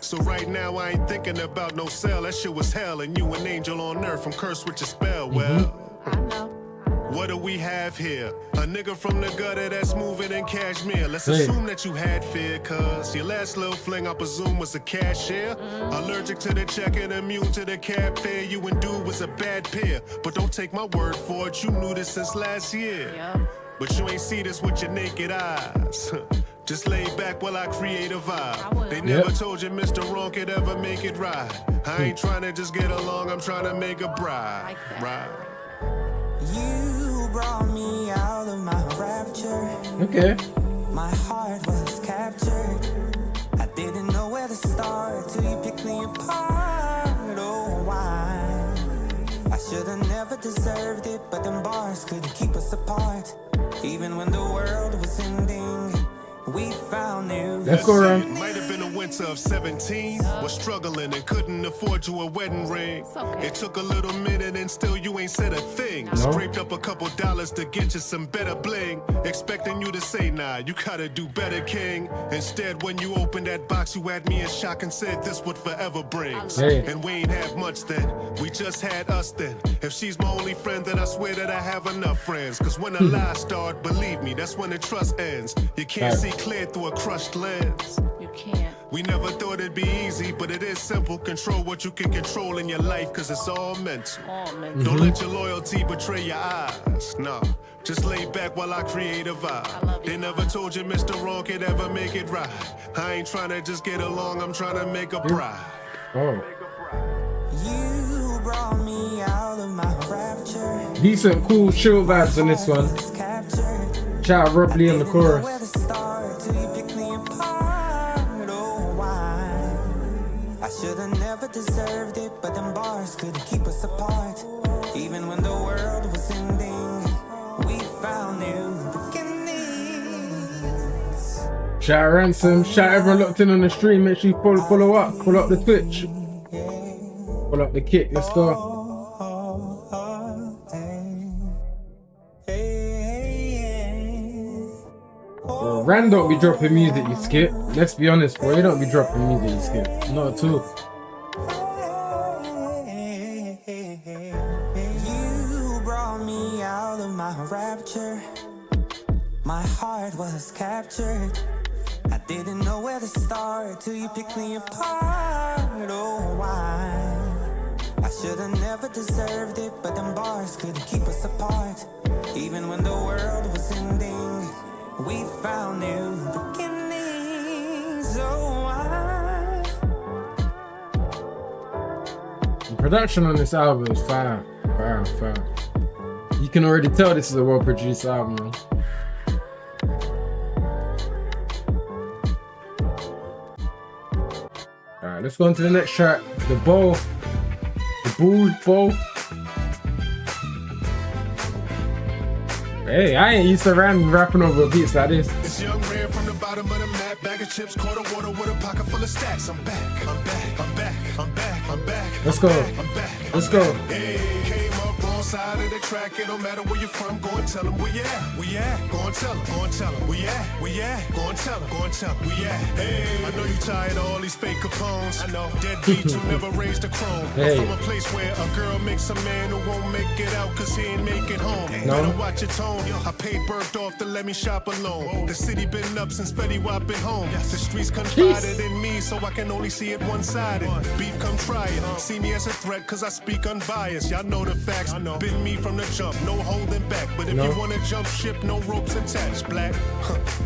So right now I ain't thinking about no cell. That shit was hell, and you an angel on earth. I'm cursed with your spell. Well, I know. what do we have here? A nigga from the gutter that's moving in cashmere. Let's assume that you had fear, cause your last little fling I presume was a cashier. Allergic to the check and immune to the cab fare. You and dude was a bad pair, but don't take my word for it. You knew this since last year. But you ain't see this with your naked eyes. Just lay back while I create a vibe. They never told you Mr. Wrong could ever make it right. I ain't trying to just get along, I'm trying to make a bride. Right. You brought me out of my rapture. Okay. My heart was captured. I didn't know where to start till you picked me apart. Oh, why? I should have never deserved it, but them bars couldn't keep us apart. Even when the world was ending, we found new. Let's go around. Might have been a winter of 17. Was struggling and couldn't afford you a wedding ring. It took a little minute and still you ain't said a thing. Scraped up a couple dollars to get you some better bling. Expecting you to say, nah, you gotta do better, king. Instead, when you opened that box, you had me in shock and said this what forever brings. And we ain't have much then. We just had us then. If she's my only friend, then I swear that I have enough friends. Cause when the lies start, believe me, that's when the trust ends. You can't see clear through a crushed lens. You can't. We never thought it'd be easy, but it is simple. Control what you can control in your life, cause it's all mental. Don't let your loyalty betray your eyes. No, just lay back while I create a vibe. They never told you Mr. Wrong could ever make it right. I ain't trying to just get along, I'm trying to make a bride. Oh. You brought me out of my rapture. Decent, cool, chill vibes on this one. Shout out Rob Lee on the chorus. I should have never deserved it, but them bars couldn't keep us apart. Even when the world was ending, we found new beginnings. Shout out Ransom. Shout out everyone locked in on the stream. Make sure you follow up the Twitch. Follow up the kick. Let's go. Bro, Rand don't be dropping music, you skip. Let's be honest, bro. You don't be dropping music, you skip. Not at all. You brought me out of my rapture. My heart was captured. I didn't know where to start till you picked me apart. Oh, why? I should have never deserved it, but them bars couldn't keep us apart. Even when the world was ending, we found new beginnings. Oh, why? The production on this album is fire. Fire. You can already tell this is a well-produced album, man. Alright, let's go on to the next track. The Bull. Hey, I ain't used to rapping over beats like this. It's young Red from the bottom of the map. Bag of chips, quarter water with a pocket full of stacks. I'm back. Let's go. Hey, came up, side of the track. It don't matter where you're from. Go and tell them where you at. We at. Go and tell them. Go and tell them. We at. We at. Go and tell them. Go and tell them. We at. Hey, I know you tired of all these fake Capones. I know. Deadbeats who never raised a crone. Hey. From a place where a girl makes a man who won't make it out cause he ain't make it home. No. Better watch your tone. I paid Bergdorf to let me shop alone. The city been up since Fetty Wap been home. The streets confided in me, so I can only see it one-sided. Beef come try it. See me as a threat cause I speak unbiased. Y'all know the facts. Been me from the jump, no holding back. But if you wanna jump ship, no ropes attached, black.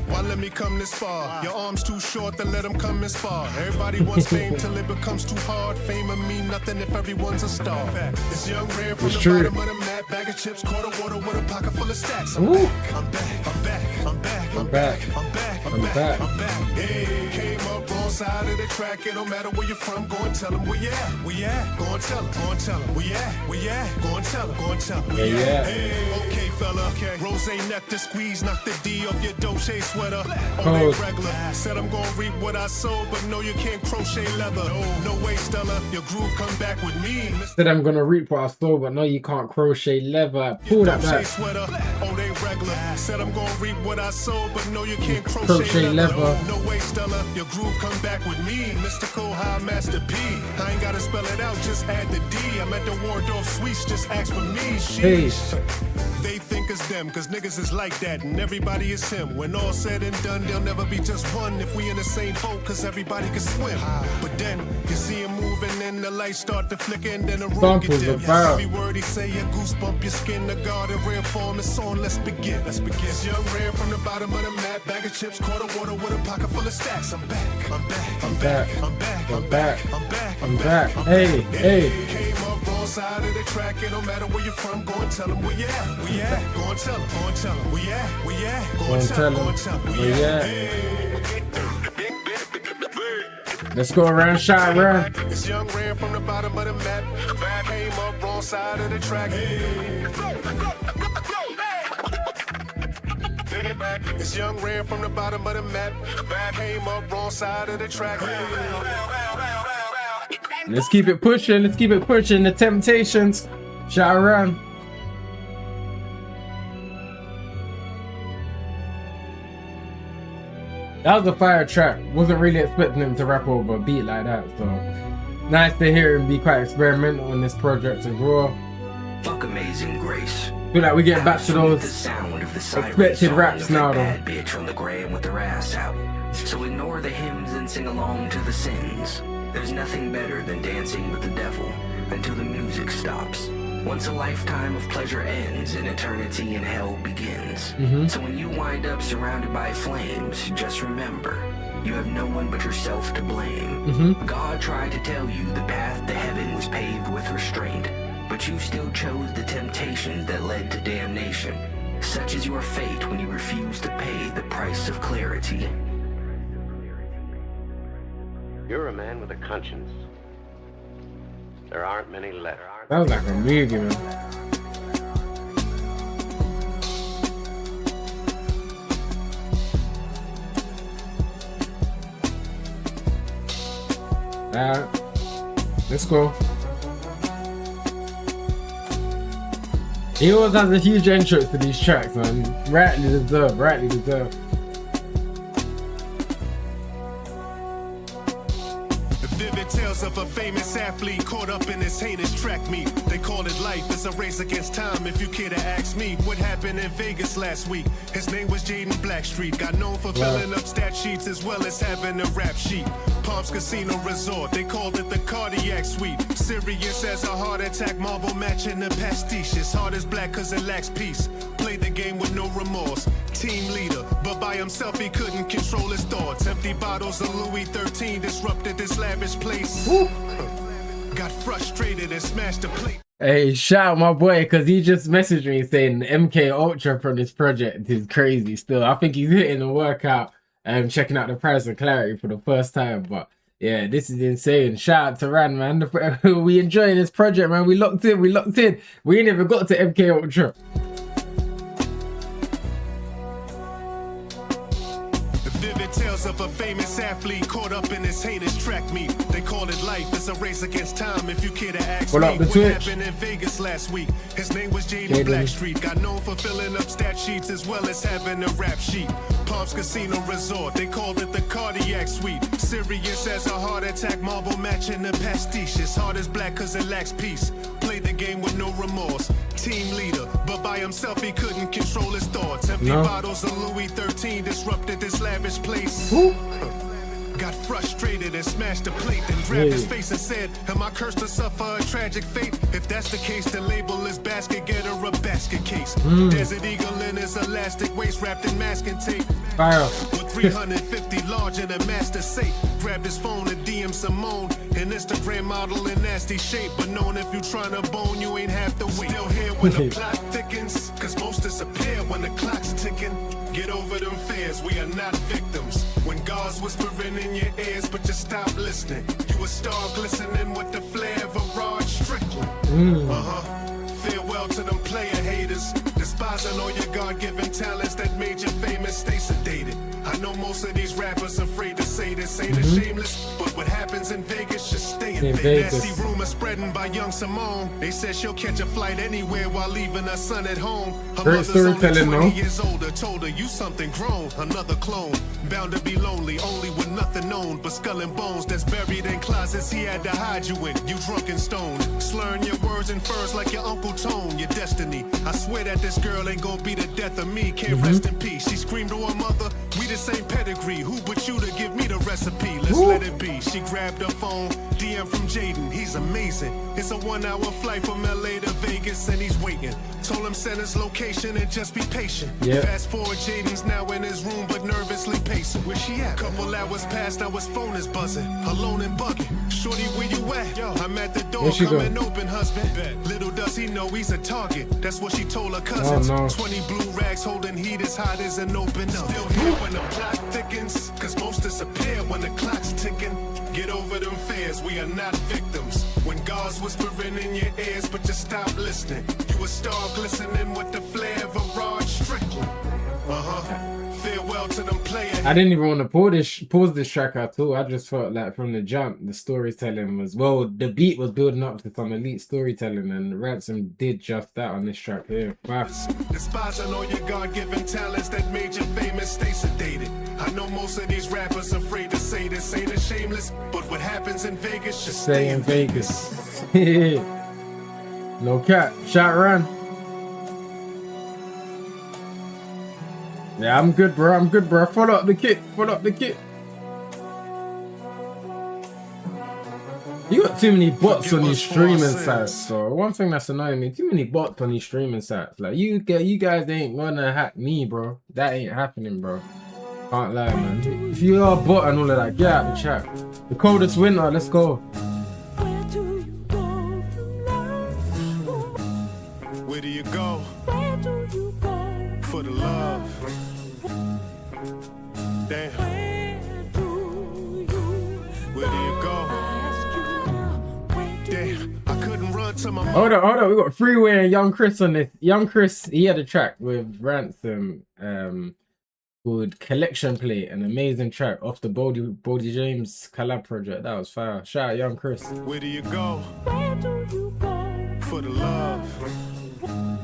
Why let me come this far? Your arms too short to let them come as far. Everybody wants fame till it becomes too hard. Fame will mean nothing if everyone's a star. This young man from the bottom of the map, bag of chips, quarter water with a pocket full of stacks. I'm back, I'm back, I'm back, I'm back, I'm back, I'm back, I'm back, I'm back. Hey, came up wrong side of the track. It don't matter where you're from. Go and tell them where you at. We at. Go and tell them. Go and tell them. We at. We at. Go and tell them. Go and tell them. We at. Hey, okay, fella. Okay. Rose nectar squeeze, knock the D off your Dolce sweater. Oh, they regular. Said I'm gonna reap what I sowed, but no, you can't crochet leather. No way, Stella. Your groove come back with me. Said I'm gonna reap what I sow, but no, you can't crochet leather. Pull that back. Sweater. Oh, they regular. Said I'm gonna reap what I sowed, but no, you can't crochet leather. No way, Stella. Your groove come back with me. Mystical high master P. I ain't gotta spell it out, just add the D. I'm at the Waldorf Suites, just ask for me. Sheesh. They think it's them, cause niggas is like that, and everybody is him. When all said and done, there'll never be just one if we in the same boat, cause everybody can swim. But then, you see him moving, and the lights start to flicker, and then the room get dim. Every word he say, your goosebump your skin, the guard and rare form is on. Let's begin. Let's begin. This young ran from the bottom of the map, bag of chips, quarter water with a pocket full of stacks. I'm back, I'm back, I'm back, I'm back, I'm back, I'm back, I'm back. Hey, hey. Came up wrong side of the track. It don't matter where you're from. Go and tell them where you at. We at. Go and tell them. Go and tell them. We at. We at. Go and tell them. Go and tell them. We at. Let's go around, shot around. This young ran from the bottom of the map. Back came up wrong side of the track. This young ran from the bottom of the map. Back came up wrong side of the track. Let's keep it pushing. Let's keep it pushing. The Temptations. Shot around. That was a fire track. Wasn't really expecting him to rap over a beat like that. So nice to hear him be quite experimental in this project as well. Fuck Amazing Grace. Feel like we get back to those sound of the expected raps now, though. Bad bitch on the gram with her ass out. So ignore the hymns and sing along to the sins. There's nothing better than dancing with the devil until the music stops. Once a lifetime of pleasure ends and eternity in hell begins. So when you wind up surrounded by flames, just remember, you have no one but yourself to blame. God tried to tell you the path to heaven was paved with restraint, but you still chose the temptations that led to damnation. Such is your fate when you refuse to pay the price of clarity. You're a man with a conscience. There aren't many left. That was like a movie, man. Let's go. He always has a huge entrance to these tracks, man. Rightly deserved, rightly deserved. Of a famous athlete caught up in this heinous track meet. They call it life, it's a race against time. If you care to ask me what happened in Vegas last week, his name was Jaden Blackstreet. Got known for filling up stat sheets as well as having a rap sheet. Palms Casino Resort, they called it the cardiac suite. Serious as a heart attack, marble matching the pastiche. It's hard as black cause it lacks peace. Played the game with no remorse. Team leader, but by himself he couldn't control his thoughts. Empty bottles of Louis XIII disrupted this lavish place. Got frustrated and smashed the plate. Hey, shout out my boy, because he just messaged me saying MK Ultra from this project is crazy still. I think he's hitting a workout and checking out the price of clarity for the first time. But yeah, this is insane. Shout out to Ran, man. We enjoying this project, man. We locked in. We ain't even got to MK Ultra. Tales of a famous athlete caught up in this heinous track meet. They call it life, it's a race against time. If you care to ask me what happened in Vegas last week. His name was Jaden Blackstreet. Got known for filling up stat sheets as well as having a rap sheet. Palms Casino Resort, they called it the cardiac suite. Serious as a heart attack, marble matching the pastiche. His heart is black cause it lacks peace. Played the game with no remorse. Team leader, but by himself he couldn't control his thoughts. Empty bottles of Louis XIII disrupted this lavish place. Got frustrated and smashed the plate, then grabbed his face and said, am I cursed to suffer a tragic fate? If that's the case, the label is basket getter, a basket case. Desert Eagle in his elastic waist wrapped in masking tape. With 350 large in a master safe. Grabbed his phone and DM Simone, an Instagram model in nasty shape. But known if you tryna bone, you ain't have to wait. Still here when the plot thickens, cause most disappear when the clock's ticking. Get over them fears, we are not victims. When God's whispering in your ears, but just stop listening. You a star glistening with the flare of a Rod Strickland. Farewell to them player haters, despising all your God-given talents that made you famous. Stay sedated. I know most of these rappers afraid to say this ain't a shameless, but what happens in Vegas just stay in Vegas. Nasty rumors spreading by young Simone. They said she'll catch a flight anywhere while leaving her son at home. Her mother's only 20 years older, told her you something grown, another clone. Bound to be lonely, only with nothing known but skull and bones that's buried in closets he had to hide you in. You drunken stone, slurring your words and furs like your Uncle Tone. Your destiny, I swear that this girl ain't gonna be the death of me. Can't rest in peace. She screamed to her mother, we the same pedigree. Who but you to give me the recipe? Let's let it be. She grabbed her phone, DM from Jaden, he's amazing. It's a 1-hour flight from LA to Vegas and he's waiting. Told him send his location and just be patient. Fast forward, Jaden's now in his room but nervously pacing. Where she at? Couple hours passed, now his phone is buzzing. Alone and bugging. Shorty, where you at? Yo, I'm at the door, come and open, husband. Little does he know he's a target. That's what she told her cousins. 20 blue rags holding heat as hot as an open oven. Still here when the plot thickens, cause most disappear when the clock's ticking. Get over them fears, we are not victims. When God's whispering in your ears, but just stop listening. You a star glistening with the flare of a Rod Strickland. Farewell to them players. I didn't even want to pause this track at all. I just felt like from the jump, the storytelling was, well, the beat was building up to some elite storytelling, and Ransom did just that on this track here. Wow. Despising all your God-given talents that made you famous, stay sedated. I know most of these rappers afraid to say this ain't a shameless, but what happens in Vegas just stay in Vegas. No cap. Shot run. Yeah, I'm good, bro. I'm good, bro. Follow up the kit. Follow up the kit. You got too many bots on these streaming sites. So one thing that's annoying me, too many bots on these streaming sites. Like you guys ain't gonna hack me, bro. That ain't happening, bro. Can't lie, man. If you are a bot and all of that, get out the chat. The coldest winter, let's go. Where do you go? For the love. Damn. Where do you go? Damn, I couldn't run to my mom. Hold on. We got Freeway and Young Chris on this. Young Chris, he had a track with Ransom called Collection Plate, an amazing track off the Bodie James collab project. That was fire. Shout out Young Chris. Where do you go? For the love.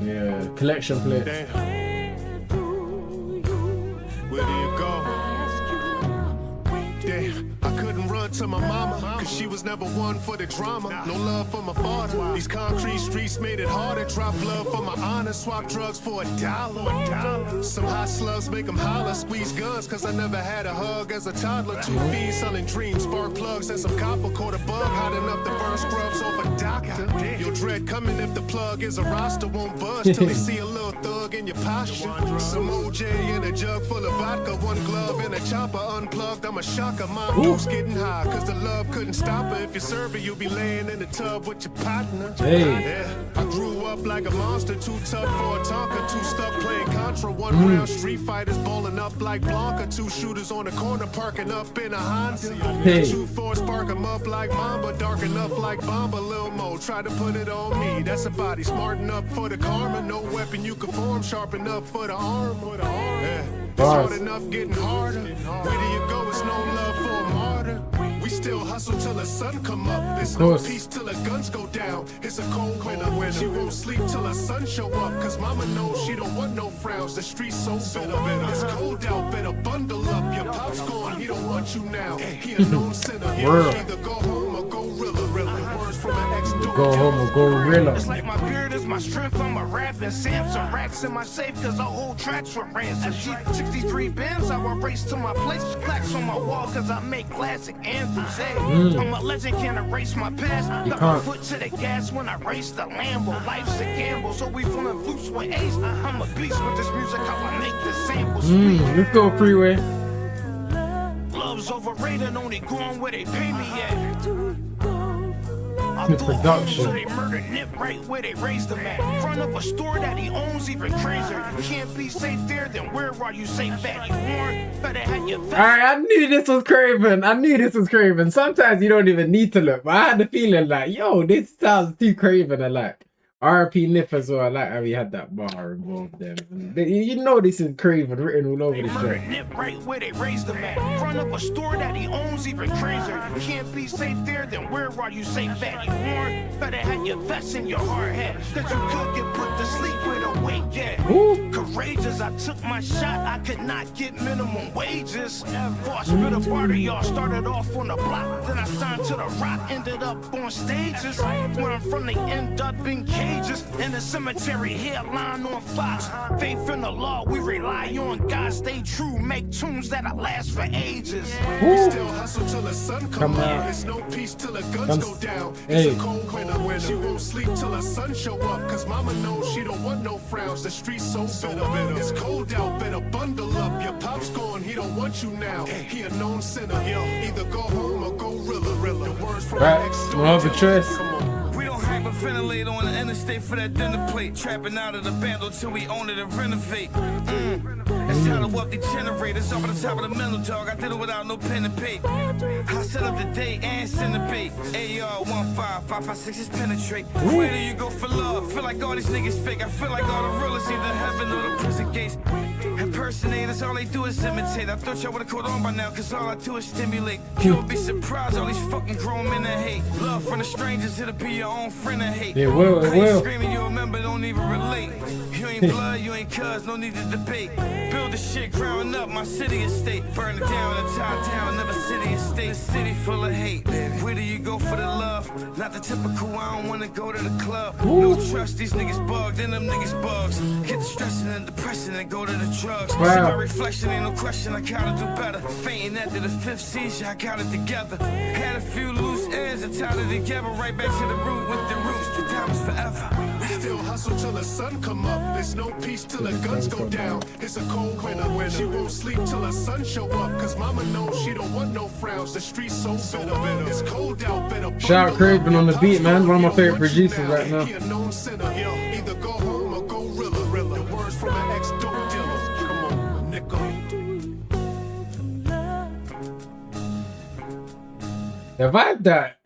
Yeah, Collection Plate. Damn. Where do you go? Damn, I couldn't run to my mama, cause she was never one for the drama. No love for my father. These concrete streets made it harder. Drop love for my honor, swap drugs for $1. Some hot slugs make them holler, squeeze guns, cause I never had a hug as a toddler. 2 feet selling dreams, spark plugs and some copper. Caught a bug hot enough to burn scrubs off a doctor. Your dread coming if the plug is a roster. Won't budge till they see a little thug in your posture. Some OJ in a jug full of vodka, one glove and a chopper unplugged. I'm a shocker, my deuce getting high, cause the love couldn't stopper. If you serve it, you'll be laying in the tub with your partner. Hey. Yeah, I grew up like a monster, too tough for a Tonka, too stuck playing Contra. One round Street Fighters bowling up like Blanca. Two shooters on the corner parking up in a Honda. Hey. Two fours spark 'em up like Mamba, dark enough like Bomba. Lil Mo try to put it on me. That's a body smart enough for the karma. No weapon you can form sharp enough for the arm. Yeah. It's hard enough getting harder. Where do you go? It's no love for a martyr. We still hustle till the sun come up. It's no peace till the guns go down. It's a cold winter. She won't sleep till the sun show up. Cause mama knows she don't want no frowns. The streets so bitter. It's cold out, better bundle up. Your pop's gone, he don't want you now. He a known sinner. He'll either go home or go rilla. Words from an ex Go home or go rilla. It's like my beard is my strength. I'm a rapping Samson. Racks in my safe cause I hold tracks for ransom. 63 bins, I will race to my place. Plaques on my wall cause I make classic anthems. Hey, I'm a legend, can't erase my past. Got my foot to the gas when I race the Lambo. Life's a gamble, so we feeling loose with Ace. I'm a beast with this music, how I make the samples. Let's go, Freeway. Love's overrated, only going where they pay me at. The production. So they murdered Nip right where they raised him at. Front of a store that he owns, even crazier. You can't be safe there, then where are you safe at? You warned, better have your vest. Alright, I knew this was Craven. Sometimes you don't even need to look, but I had the feeling like, yo, this sounds too Craven. I like RP Nip as well. I like how he had that bar involved there. You know this is Craven written all over the show. Nip right where they raised him at. Front of a store that he owns, even crazier. You can't be safe there, then where are you safe at? You warned, better have your vest in your hard hat. Cause you could get put to sleep with a wake at. Courageous, I took my shot, I could not get minimum wages. Boss bit a barter, y'all started off on the block. Then I signed to the rock, ended up on stages. Where I'm from, they end up in cages. In the cemetery, headline on Fox. Faith in the law, we rely on God. Stay true, make tunes that'll last for ages. We still hustle till the sun come up. There's no peace till the guns go down. It's a cold winter. She won't sleep till the sun show up. Cause mama knows she don't want no frowns. The streets so bitter. It's cold out, better bundle up. Your pop's gone, he don't want you now. He a known sinner. Either go home or go rilla. The words from an ex We'll have a choice. We don't hyperventilate on the interstate for that dinner plate. Trapping out of the bando till we own it and renovate. That's how the wealthy generators over the top of the mental, dog. I did it without no pen and paper. I set up the date and send the bait. AR 15556 is penetrate. Where do you go for love? Feel like all these niggas fake. I feel like all the real is either heaven or the prison gates. Impersonators, all they do is imitate. I thought y'all would've caught on by now, cause all I do is stimulate. You'll be surprised, all these fucking grown men that hate. Love from the strangers, it'll be your own friend that hate. It will. Screaming, you remember, don't even relate. You ain't blood, you ain't cuz, no need to debate. Build the shit, growing up, my city and state. Burn it down and tie down, never city and state. City full of hate, baby. Where do you go for the love? Not the typical, I don't wanna go to the club. No trust, these niggas bugged, and them niggas bugs. Get the stressing and depressing and go to the drugs. See my reflection, ain't no question, I gotta do better. Fainting after the fifth seizure, I got it together. Had a few loose ends and tied it together. Right back to the root with the roots, the diamonds forever. We still hustle till the sun come up. There's no peace till the guns go down. It's a cold winter. She won't sleep till the sun show up. Cause mama knows she don't want no frowns. The streets so bitter. It's cold out, better. Shout out Craven on the beat, man. One of my favorite producers right now. He a known sinner. Either go home or go rilla. The words from an ex-dope dealer. Come on, nickel. The vibe that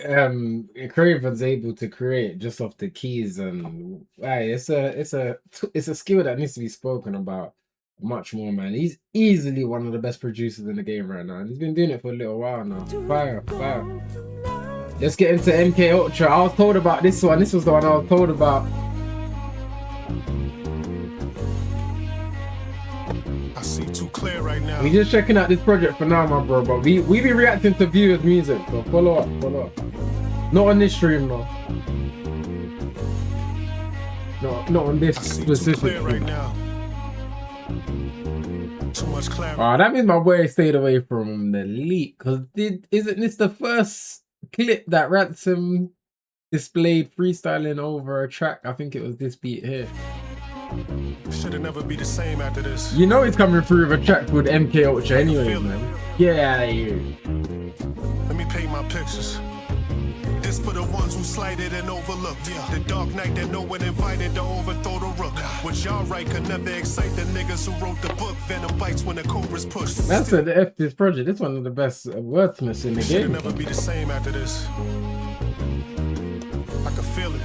Craven's able to create just off the keys and it's a skill that needs to be spoken about much more, man. He's easily one of the best producers in the game right now, and he's been doing it for a little while now. Fire. Let's get into MK Ultra. I was told about this one. This was the one I was told about. I see too clear right now. We just checking out this project for now, my bro. But we be reacting to viewers' music, so follow up. Not on this stream, though. No, not on this specific. Too clear right now. Too much clarity. That means my boy stayed away from the leak. Cause isn't this the first clip that Ransom displayed freestyling over a track? I think it was this beat here. Should it never be the same after this? You know he's coming through with a track called MK Ultra anyways, man. Get out of here. Let me paint my pictures. This for the ones who slighted and overlooked. The dark night that no one invited to overthrow the rook. What y'all write could never excite the niggas who wrote the book. Venom bites when the cobra's pushed. That's the F this project. This one of the best wordsmiths in the Shit'll game. never be the same after this. I can feel it.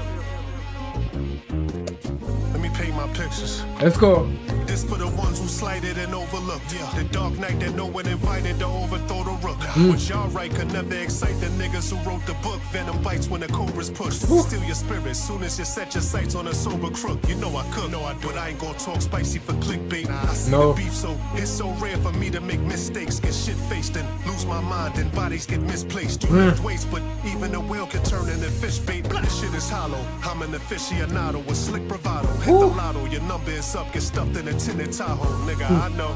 Let me paint my pictures. Let's go. This for the ones who slighted and overlooked. The dark night that no one invited to overthrow the rook. What y'all write could never excite the niggas who wrote the book. Venom bites when the cobra's pushed. Steal your spirit soon as you set your sights on a sober crook. You know I could, but I ain't gonna talk spicy for clickbait. I see the beef, so it's so rare for me to make mistakes. Get shit faced and lose my mind and bodies get misplaced. You lift weights, but even a whale can turn into fish bait. This shit is hollow. I'm an aficionado with slick bravado. Hit the lotto, your number is up, get stuffed in a tinted Tahoe. Nigga, I know.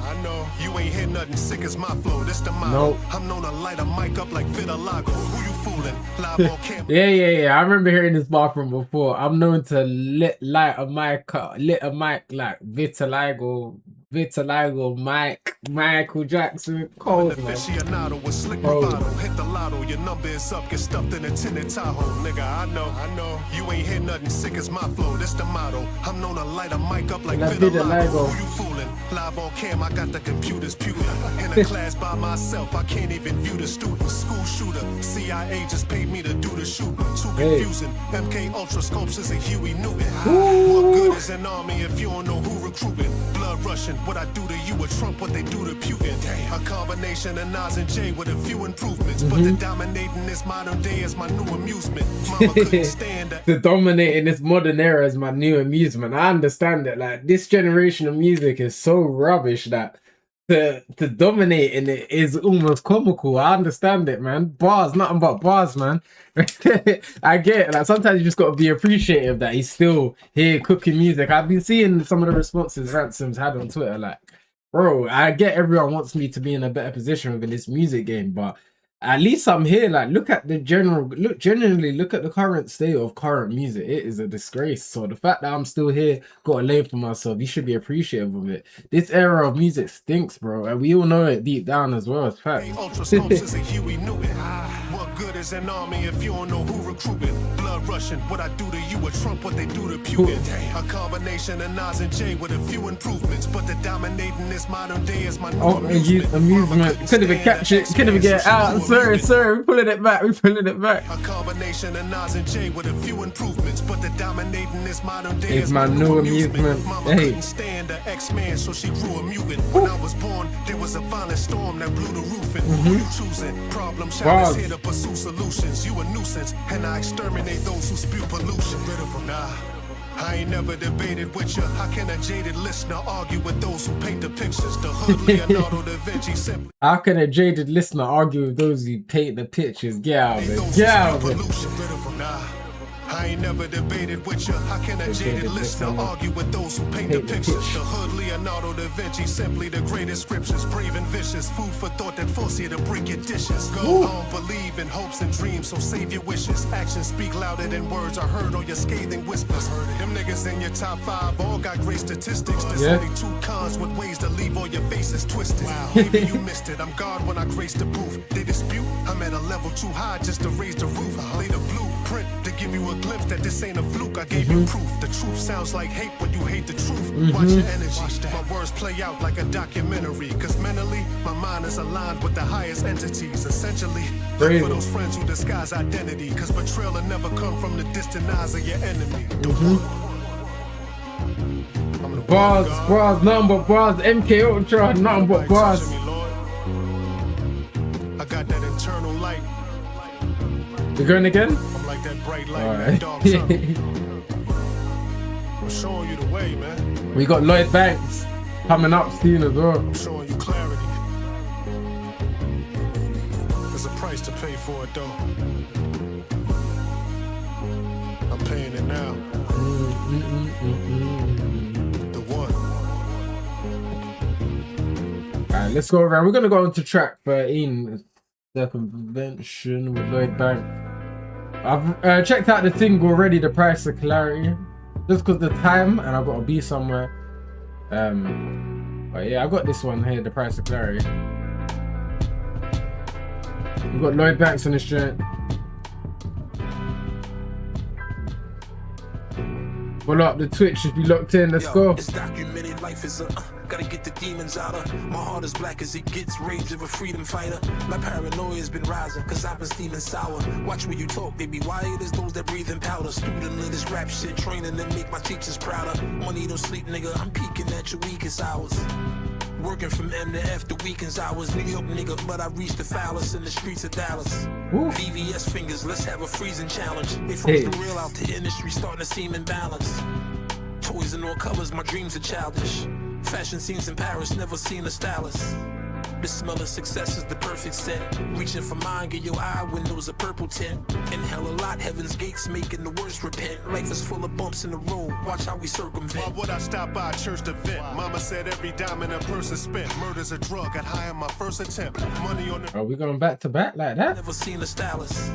You ain't hear nothing sick as my flow. This the motto. I'm known to light a mic up like Vitiligo. Who you fooling? Live on camera. Yeah. I remember hearing this bar from before. I'm known to lit a mic like Vitiligo, Michael Jackson, cold, man. Aficionado with slick bravado. Hit the lotto, your number is up, get stuffed in a tinted Tahoe. Nigga, I know. You ain't hear nothing sick as my flow. This the motto. I'm known to light a mic up like Vitiligo. Who you fooling? Live on cam, I got the computers pewter. In a class by myself, I can't even view the students. School shooter, CIA just paid me to do the shooting. Too confusing. MK Ultra sculptures and Huey Newton. What good is an army if you don't know who recruiting? Blood rushing, what I do to you with Trump, what they do to Putin. A combination of Nas and Jay with a few improvements. But the dominating this modern day is my new amusement. Mama couldn't stand that. The dominating this modern era is my new amusement. I understand it. Like, this generation of music is so rubbish that to dominate in it is almost comical. I understand it, man. Bars, nothing but bars, man. I get it. Like, sometimes you just got to be appreciative that he's still here cooking music. I've been seeing some of the responses Ransom's had on Twitter. Like, bro, I get everyone wants me to be in a better position within this music game, but at least I'm here. Like, look at the genuinely look at the current state of current music. It is a disgrace. So the fact that I'm still here, got a lane for myself, you should be appreciative of it. This era of music stinks, bro, and we all know it deep down as well. It's fact. What good is an army if you don't know who recruiting? Blood rushing, what I do to you with Trump, what they do to Putin. A combination of Nas and Jay with a few improvements, but the dominating this modern day is my new amusement. Couldn't even catch it. Couldn't even get it out. Sorry, we're pulling it back. We're pulling it back. A combination of Nas and Jay with a few improvements, but the dominating this modern day is my new amusement. Mama couldn't stand the X-Man, so she grew a mutant. When I was born, there was a violent storm that blew the roof in. Who you choosing? Problem child is here to pursue solutions. You a nuisance, and I exterminate those who spew pollution. Nah, I ain't never debated with you. How can a jaded listener argue with those who paint the pictures? The hood Leonardo da Vinci simply. How can a jaded listener argue with those who paint the pictures? Get out of it. Get out of it. Nah, I ain't never debated with you. How can a jaded listener argue with those who paint the pictures? The hood Leonardo da Vinci, simply the greatest scriptures. Brave and vicious, food for thought that force you to break your dishes. Go on, believe in hopes and dreams, so save your wishes. Actions speak louder than words. I heard all your scathing whispers. Them niggas in your top 5 all got great statistics. There's only 2 cons with ways to leave all your faces twisted. Maybe you missed it. I'm God when I grace the booth. They dispute. I'm at a level too high just to raise the roof. Lay the blueprint to give you a glimpse that this ain't a fluke. I gave you proof. The truth sounds like hate when you hate the truth. Watch your energy. My words play out like a documentary. Cause mentally, my mind is aligned with the highest entities. Essentially, look for those friends who disguise identity. Cause betrayal will never come from the distant eyes of your enemy. Bars, nothing but bars. MK Ultra, nothing but bars. I got that internal light. You're going again? I'm like that bright light in that dark tunnel. I'm showing you the way, man. We got Lloyd Banks coming up soon as well. I'm showing you clarity. There's a price to pay for it, though. I'm paying it now. The one. Alright, let's go around. We're gonna go on to track 13, Circumvention with Lloyd Banks. I've checked out the single already, The Price of Clarity, just because the time and I've got to be somewhere. But yeah, I got this one here, The Price of Clarity. We've got Lloyd Banks on this joint. Follow up the Twitch if you locked in. Let's go. It's documented, life is gotta get the demons out of my heart, as black as it gets, rage of a freedom fighter. My paranoia has been rising, cause I've been steaming sour. Watch when you talk, they be wired as those that breathe in powder. Student of this rap shit, training to make my teachers prouder. Money don't sleep, nigga, I'm peeking at your weakest hours. Working from M to F, the weekends hours. New York nigga, but I reached the phallus in the streets of Dallas. Ooh. VVS fingers, let's have a freezing challenge. They froze the real out, the industry starting to seem imbalanced. Toys in all colors, my dreams are childish. Fashion scenes in Paris, never seen a stylist. The smell of success is the perfect scent. Reaching for mine, get your eye windows a purple tint. Inhale a lot, heaven's gates making the worst repent. Life is full of bumps in the road, watch how we circumvent. Why would I stop by a church to vent? Mama said every dime in a person spent. Murder's a drug, got high on my first attempt. Money on the... Are we going back to back like that? Never seen a stylist.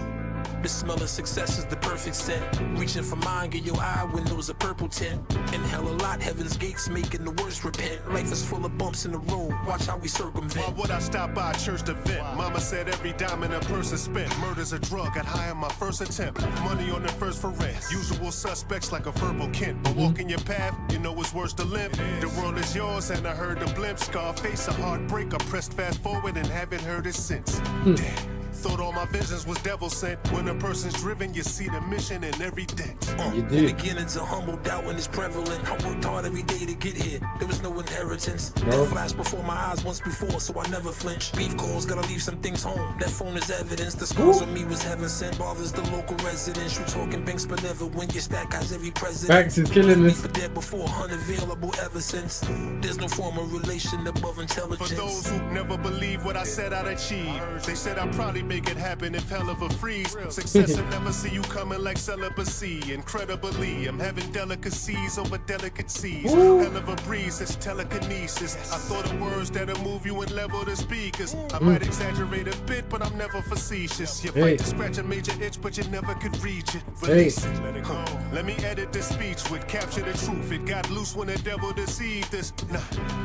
The smell of success is the perfect scent. Reaching for mine, get your eye windows a purple tint. Inhale a lot, heaven's gates making the worst repent. Life is full of bumps in the road, watch how we circumvent. Why would I stop by a church to vent? Mama said every dime in a person spent. Murder's a drug, got high on my first attempt. Money on the first for rent. Usual suspects like a verbal Kent. But walking your path, you know it's worse to limp. The world is yours and I heard the blimp. Scarface, a heartbreak. I pressed fast forward and haven't heard it since. Damn. Thought all my visions was devil sent. When a person's driven, you see the mission in every dent. You do. Beginnings of humble doubt when it's prevalent. I worked hard every day to get here. There was no inheritance. That flashed before my eyes once before, so I never flinch. Beef calls, gotta leave some things home. That phone is evidence. The scars on me was heaven sent. Bothers the local residents. You talking banks, but never win. Your stack has every president. Banks is killing this. For dead before, unavailable ever since. There's no form of relation above intelligence. For those who never believe what I said I'd achieve, they said I'd probably make it happen if hell of a freeze. Success will never see you coming like celibacy. Incredibly, I'm having delicacies over delicacies. Hell of a breeze, it's telekinesis. I thought of words that'll move you and level the speakers. I might exaggerate a bit, but I'm never facetious. You fight to scratch a major itch, but you never could reach it. Release it, let it go. Let me edit this speech with capture the truth. It got loose when the devil deceived us. Nah,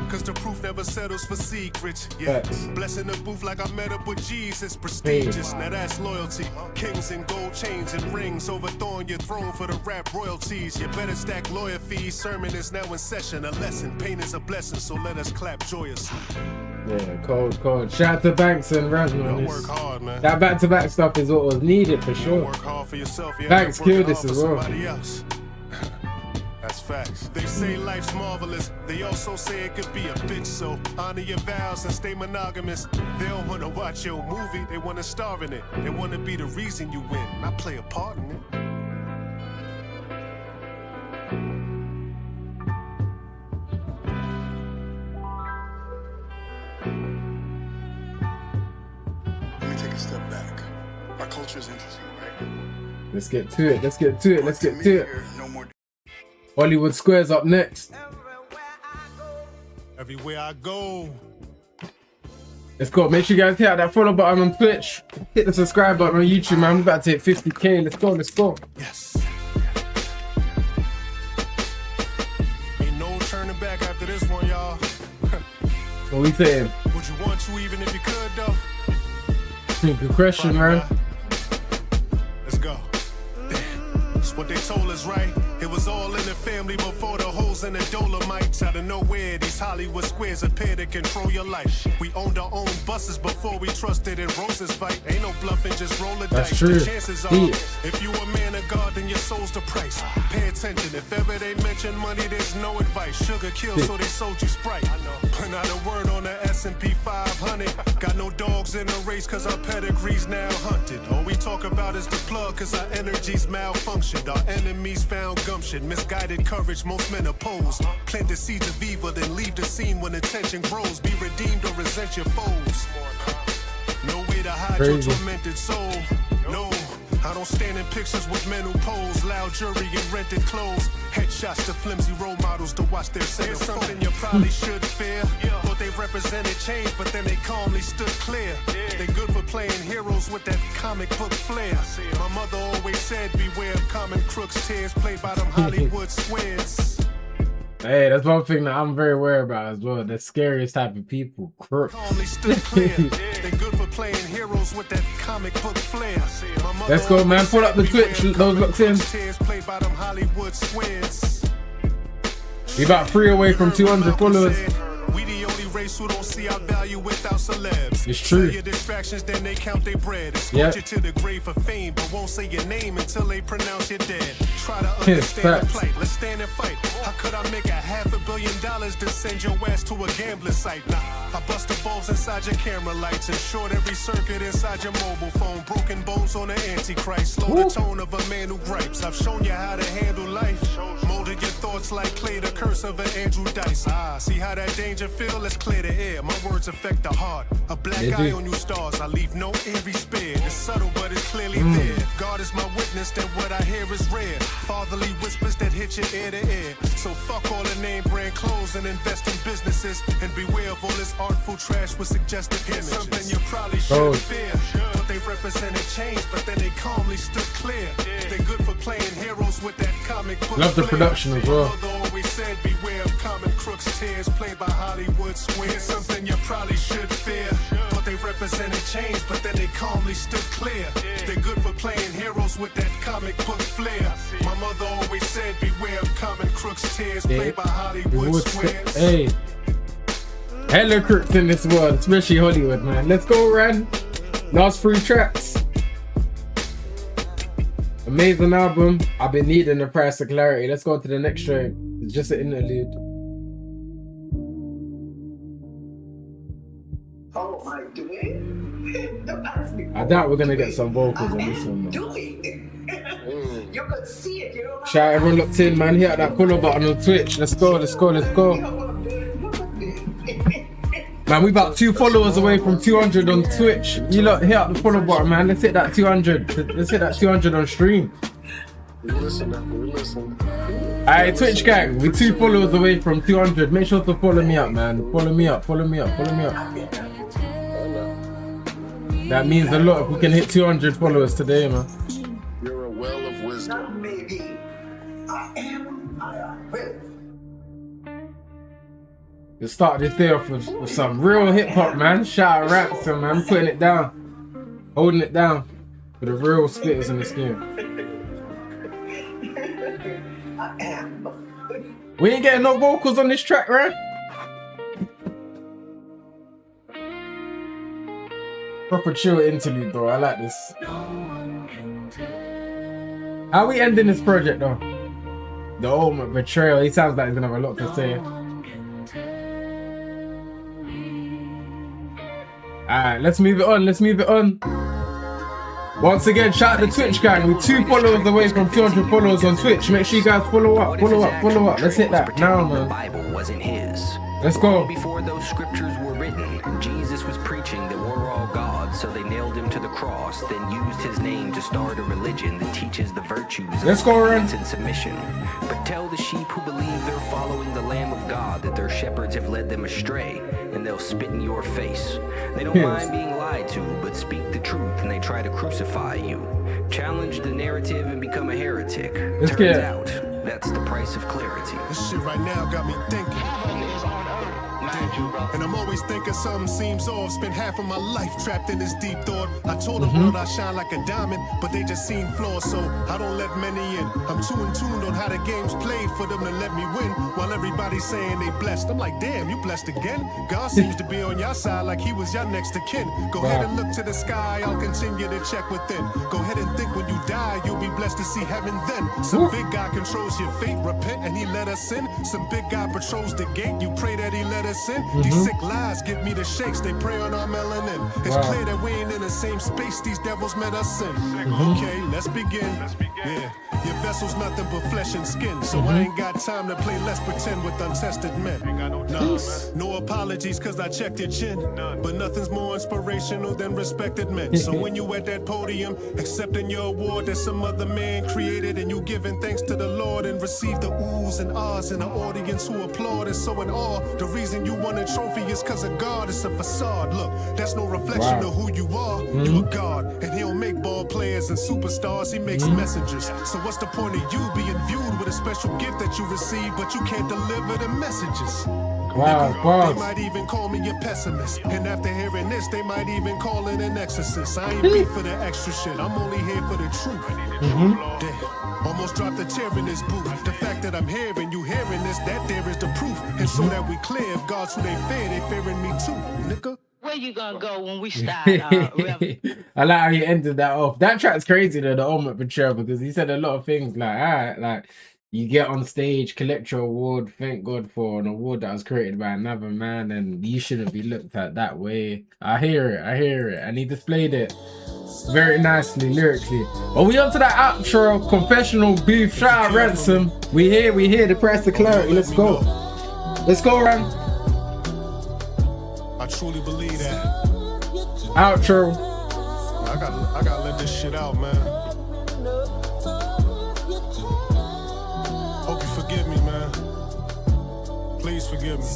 cause the proof never settles for secrets. Yeah, blessing the booth like I met up with Jesus. Prestigious, now that's loyalty. Kings and gold chains and rings overthrowing your throne for the rap royalties. You better stack lawyer fees. Sermon is now in session. A lesson, pain is a blessing, so let us clap joyously. Yeah, cold. Shout out to Banks and Ransom on this. Work hard, man. That back-to-back stuff is what was needed for sure. Work hard for yourself. Banks killed this as well. That's facts. They say life's marvelous. They also say it could be a bitch. So honor your vows and stay monogamous. They don't want to watch your movie. They want to star in it. They want to be the reason you win, not play a part in it. Let me take a step back. Our culture is interesting, right? Let's get to it. Hollywood Squares up next. Everywhere I go. Let's go. Make sure you guys hit that follow button on Twitch. Hit the subscribe button on YouTube, man. We're about to hit 50k. Let's go. Yes. Ain't no turning back after this one, y'all. What we saying? Would you want to even if you could, though? Good question, man. Let's go. That's what they told us, right? It was all in the family before the holes in the Dolomites. Out of nowhere, these Hollywood squares appear to control your life. We owned our own buses before we trusted in Rose's fight. Ain't no bluffing, just roll the dice. True. The chances are, if you a man of God, then your soul's the price. Pay attention. If ever they mention money, there's no advice. Sugar kills, so they sold you Sprite. Put out a word on the S&P 500. Got no dogs in the race, cause our pedigree's now hunted. All we talk about is the plug, cause our energy's malfunctioned. Our enemies found gumption, misguided courage most men oppose. Plant the seeds of evil, then leave the scene when attention grows. Be redeemed or resent your foes. No way to hide your tormented soul. No, I don't stand in pictures with men who pose. Loud jury and rented clothes. Headshots to flimsy role models to watch their say. It's something you probably should fear. Thought they represented change, but then they calmly stood clear. They good for playing heroes with that comic book flair. My mother always said, beware of common crooks' tears played by them Hollywood squares. Hey, that's one thing that I'm very aware about as well. The scariest type of people, crooks. Calmly stood clear. They good for playing heroes heroes with that comic book flair. Let's go, man. Pull up the Twitch. Those looks in. Played by them Hollywood squares. We about 3 away from 200 followers. We the only race who don't see our value without celebs. It's true. Your distractions, then they count their bread. Escort you to the grave for fame, but won't say your name until they pronounce you dead. Try to understand the plight. Let's stand and fight. How could I make $500 million to send your ass to a gambling site? Nah, I bust the bulbs inside your camera lights and short every circuit inside your mobile phone. Broken bones on the Antichrist. Slow the tone of a man who gripes. I've shown you how to handle life. Molded your thoughts like clay, the curse of an Andrew Dice. See how that danger feel? Let's clear the air. My words affect the heart. A black eye on you stars. I leave no eerie spare. It's subtle, but it's clearly there. If God is my witness, then what I hear is rare. Fatherly whispers that hit your ear to ear. So fuck all the name brand clothes and invest in businesses. And beware of all this artful trash with suggestive images. Something you probably should fear. But they represented change, but then they calmly stood clear. They're good for playing heroes with that comic book. Love the production as well. Always said beware of common crooks' tears played by Hollywood squares. Something you probably should fear. But they represented change, but then they calmly stood clear. They're good for playing heroes with that comic book flair. My mother always said beware of common crooks' tears played by Hollywood squares. Hey, hella crooks in this world, especially Hollywood, man. Let's go, Ran. Last 3 tracks. Amazing album. I've been needing the price of clarity. Let's go to the next track. It's just an interlude. Oh, I'm doing? Don't ask me. I doubt we're gonna get some vocals on this one, man. You could see it, you know. Shout out everyone locked in, man. Hit that follow button on Twitch. Let's go, let's go, let's go. Man, we about 2 followers away from 200 on Twitch. You lot hit up the follow button, man. Let's hit that 200. Let's hit that 200 on stream. We listen. Alright, Twitch gang, we're 2 followers away from 200. Make sure to follow me up, man. Follow me up. That means a lot if we can hit 200 followers today, man. You're a well of wisdom. Maybe I will. Let's start this day off with some real hip hop, man. Shout out Ransom, man. Putting it down. Holding it down for the real spitters in this game. We ain't getting no vocals on this track, right? Proper chill interlude though, I like this. How we ending this project though? The ultimate betrayal, he sounds like he's gonna have a lot to say. Alright, let's move it on. Once again, shout out to Twitch gang. We're 2 followers away from 200 followers on Twitch. Make sure you guys follow up. Let's hit that now, man. The Bible wasn't his. Let's go. Before those scriptures were written, Jesus was preaching that we're all gods, so they nailed him to the cross, then used his name to start a religion that teaches the virtues of obedience and submission. But tell the sheep who believe they're following the Lamb of God that their shepherds have led them astray, and they'll spit in your face. They don't mind being lied to, but speak the truth, and they try to crucify you. Challenge the narrative and become a heretic. Turns out, that's the price of clarity. This shit right now got me thinking. And I'm always thinking something seems off. Spent half of my life trapped in this deep thought. I told the world I shine like a diamond, but they just seen flaws, so I don't let many in. I'm too in tuned on how the game's played for them to let me win, while everybody's saying they blessed. I'm like, damn, you blessed again? God seems to be on your side like he was your next of kin. Go ahead and look to the sky, I'll continue to check within. Go ahead and think when you die, you'll be blessed to see heaven then. Some big guy controls your fate, repent and he let us in. Some big guy patrols the gate, you pray that he let us in. These sick lies give me the shakes, they prey on our melanin. It's clear that we ain't in the same space these devils met us in. Okay, let's begin. Yeah, your vessel's nothing but flesh and skin, so I ain't got time to play let's pretend with untested men. No apologies cause I checked your chin, but nothing's more inspirational than respected men. So when you at that podium, accepting your award that some other man created, and you giving thanks to the Lord and receive the oohs and ahs in the audience who applaud and so in awe. The reason you won a trophy is cause of God, it's a facade. Look, that's no reflection of who you are. You a God, and he don't make ball players and superstars, he makes messengers. So what's the point of you being viewed with a special gift that you receive, but you can't deliver the messages? Wow, They boss. might even call me a pessimist. And after hearing this, they might even call it an exorcist. I ain't beat for the extra shit. I'm only here for the truth. Damn. Almost dropped a tear in this booth. The fact that I'm hearing you hearing this, that there is the proof. And so that we clear, if God's who they fearing me too, nigga. Where you gonna go when we start? I like how you ended that off. That track's crazy though, the ultimate betrayal, because he said a lot of things like, alright, like you get on stage, collect your award, thank God for an award that was created by another man, and you shouldn't be looked at that way. I hear it, and he displayed it very nicely lyrically. But we on to that outro, confessional beef. Shout out Ransom. We here the price of clarity. Let's go. Let's go, Ran. I truly believe that. Outro. I gotta let this shit out, man. Hope you forgive me, man. Please forgive me.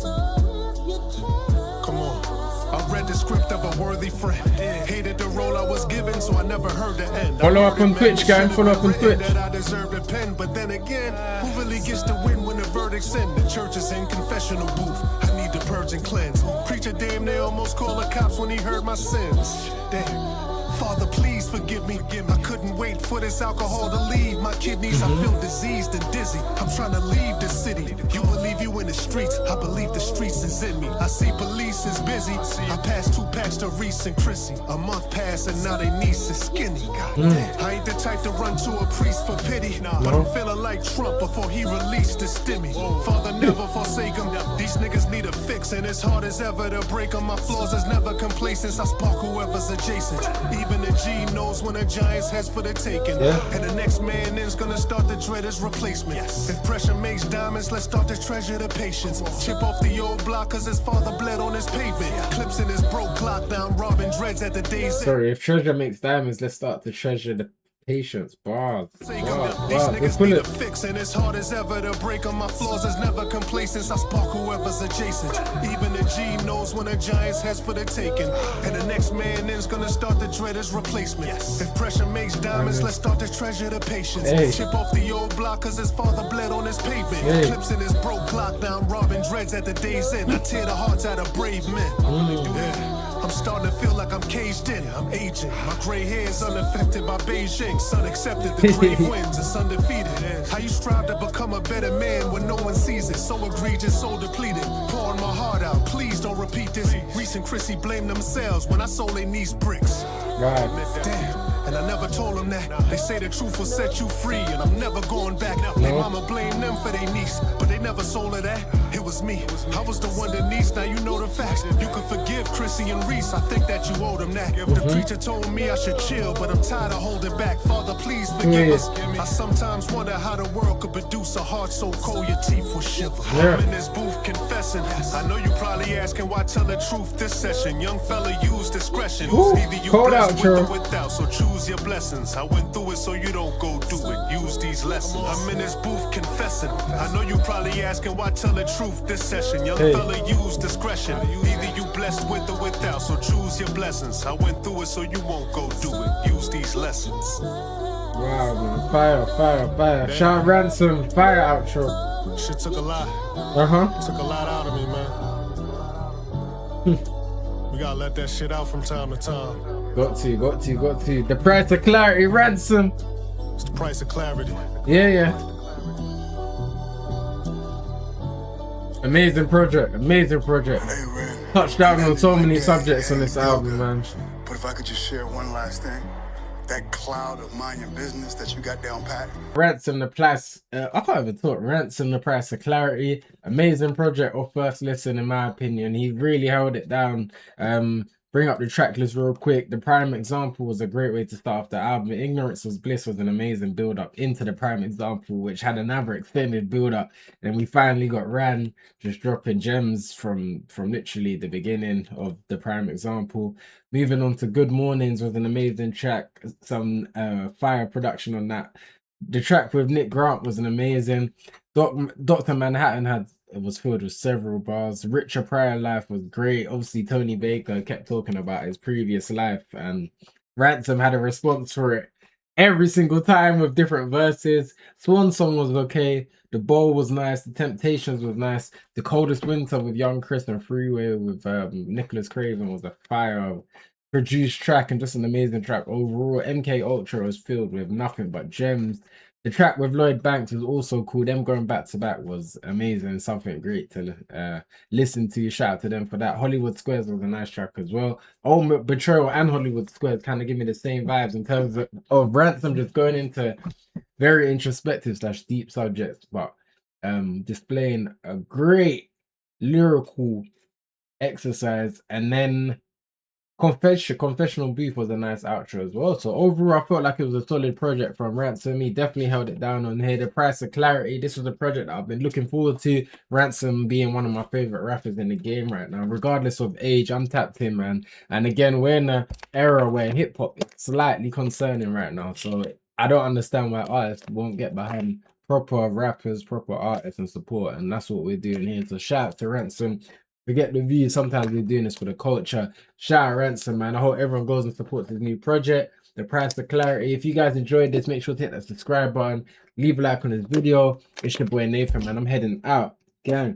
Come on. I read the script of a worthy friend. Hated the role I was given, so I never heard the end. Follow up on Twitch, guys. Follow up on Twitch. That I deserved a pen, but then again, who really gets to win when the verdict's in? The church is in confessional booth. I need to purge and cleanse. Preacher damn near almost called the cops when he heard my sins. Damn. Father, please forgive me. I couldn't wait for this alcohol to leave my kidneys. I feel diseased and dizzy. I'm trying to leave the city. You believe you in the streets. I believe the streets is in me. I see police is busy. I passed 2 packs to Reese and Chrissy. A month passed and now they niece is skinny. God damn. I ain't the type to run to a priest for pity. But I'm feeling like Trump before he released the stimmy. Father, never forsake him. These niggas need a fix, and it's hard as ever to break them. My flaws is never complacent. I spark whoever's adjacent. Even the G knows when a giant's head's for the taking. And the next man in's gonna start to dread his replacement. If pressure makes diamonds, let's start to treasure the patience. Chip off the old block cause his father bled on his pavement. Clips in his broke Glock down, robbing dreads at the day's end. Sorry, if treasure makes diamonds, let's start to treasure the patience. Bars. These niggas need a fix, and it's hard as ever to break them. My flaws is never complacent. I spark whoever's adjacent. Even the G knows when a giant's head's for the taking. And the next man in's gonna start to dread his replacement. If pressure makes diamonds, let's start to treasure the patience. Chip off the old block cause his father bled on his pavement. Clips in his broke Glock down, robbing dreads at the day's end. I tear the hearts out of brave men. I'm starting to feel like I'm caged in. I'm aging. My gray hair is unaffected by Beijing. Sun accepted, the grave wins. It's undefeated. How you strive to become a better man when no one sees it? So egregious, so depleted. Pouring my heart out. Please don't repeat this. Reese and Chrissy blame themselves when I sold their niece bricks. Damn. And I never told them that. They say the truth will set you free, and I'm never going back. Their mama blamed them for their niece, but they never sold her that. It was me. I was the one that niece. Now you know the facts. You can forgive Chrissy and Reese. I think that you owe them that. The preacher told me I should chill, but I'm tired of holding back. Father, please forgive us. I sometimes wonder how the world could produce a heart so cold your teeth will shiver. I'm in this booth confessing. I know you probably asking why tell the truth this session. Young fella, use discretion. Either you blessed with or without, so choose your blessings. I went through it so you don't go do it. Use these lessons. I'm in this booth confessing. I know you probably asking why tell the truth this session. Young fella, use discretion. Either you blessed with or without, so choose your blessings. I went through it so you won't go do it. Use these lessons. Wow, man. Fire. Shout Ransom. Fire outro. Shit took a lot. Took a lot out of me, man. We gotta let that shit out from time to time. Got to. The price of clarity, Ransom. It's the price of clarity. Yeah. Amazing project. Hey, Ren. Touched down on so many subjects on this album, man. But if I could just share one last thing, that cloud of mind your business that you got down pat. Ransom the price. I can't even talk. Ransom the price of clarity. Amazing project off first listen, in my opinion. He really held it down. Bring up the track list real quick. The Prime Example was a great way to start off the album. Ignorance Was Bliss was an amazing build up into the Prime Example, which had another extended build up. And we finally got Ran just dropping gems from literally the beginning of the Prime Example. Moving on to Good Mornings was an amazing track. Some fire production on that. The track with Nick Grant was an amazing. Dr. Manhattan was filled with several bars. Richer Prior Life was great. Obviously, Tony Baker kept talking about his previous life, and Ransom had a response for it every single time with different verses. Swan Song was okay. The Bowl was nice. The Temptations was nice. The Coldest Winter with Young Chris and Freeway with Nicholas Craven was a fire produced track and just an amazing track overall. MK Ultra was filled with nothing but gems. The track with Lloyd Banks was also cool. Them going back to back was amazing. Something great to listen to. Shout out to them for that. Hollywood Squares was a nice track as well. Ultimate Betrayal and Hollywood Squares kind of give me the same vibes in terms of Ransom just going into very introspective / deep subjects, but displaying a great lyrical exercise. And then Confessional Booth was a nice outro as well. So overall, I felt like it was a solid project from Ransom. He definitely held it down on here. The Price of Clarity. This was a project that I've been looking forward to. Ransom being one of my favorite rappers in the game right now, regardless of age. I'm tapped in, man. And again, we're in an era where hip hop is slightly concerning right now. So I don't understand why artists won't get behind proper rappers, proper artists, and support. And that's what we're doing here. So shout out to Ransom. Forget the views. Sometimes we're doing this for the culture. Shout out Ransom, man. I hope everyone goes and supports his new project, The Price of Clarity. If you guys enjoyed this, make sure to hit that subscribe button. Leave a like on this video. It's your boy Nathan, man. I'm heading out. Gang.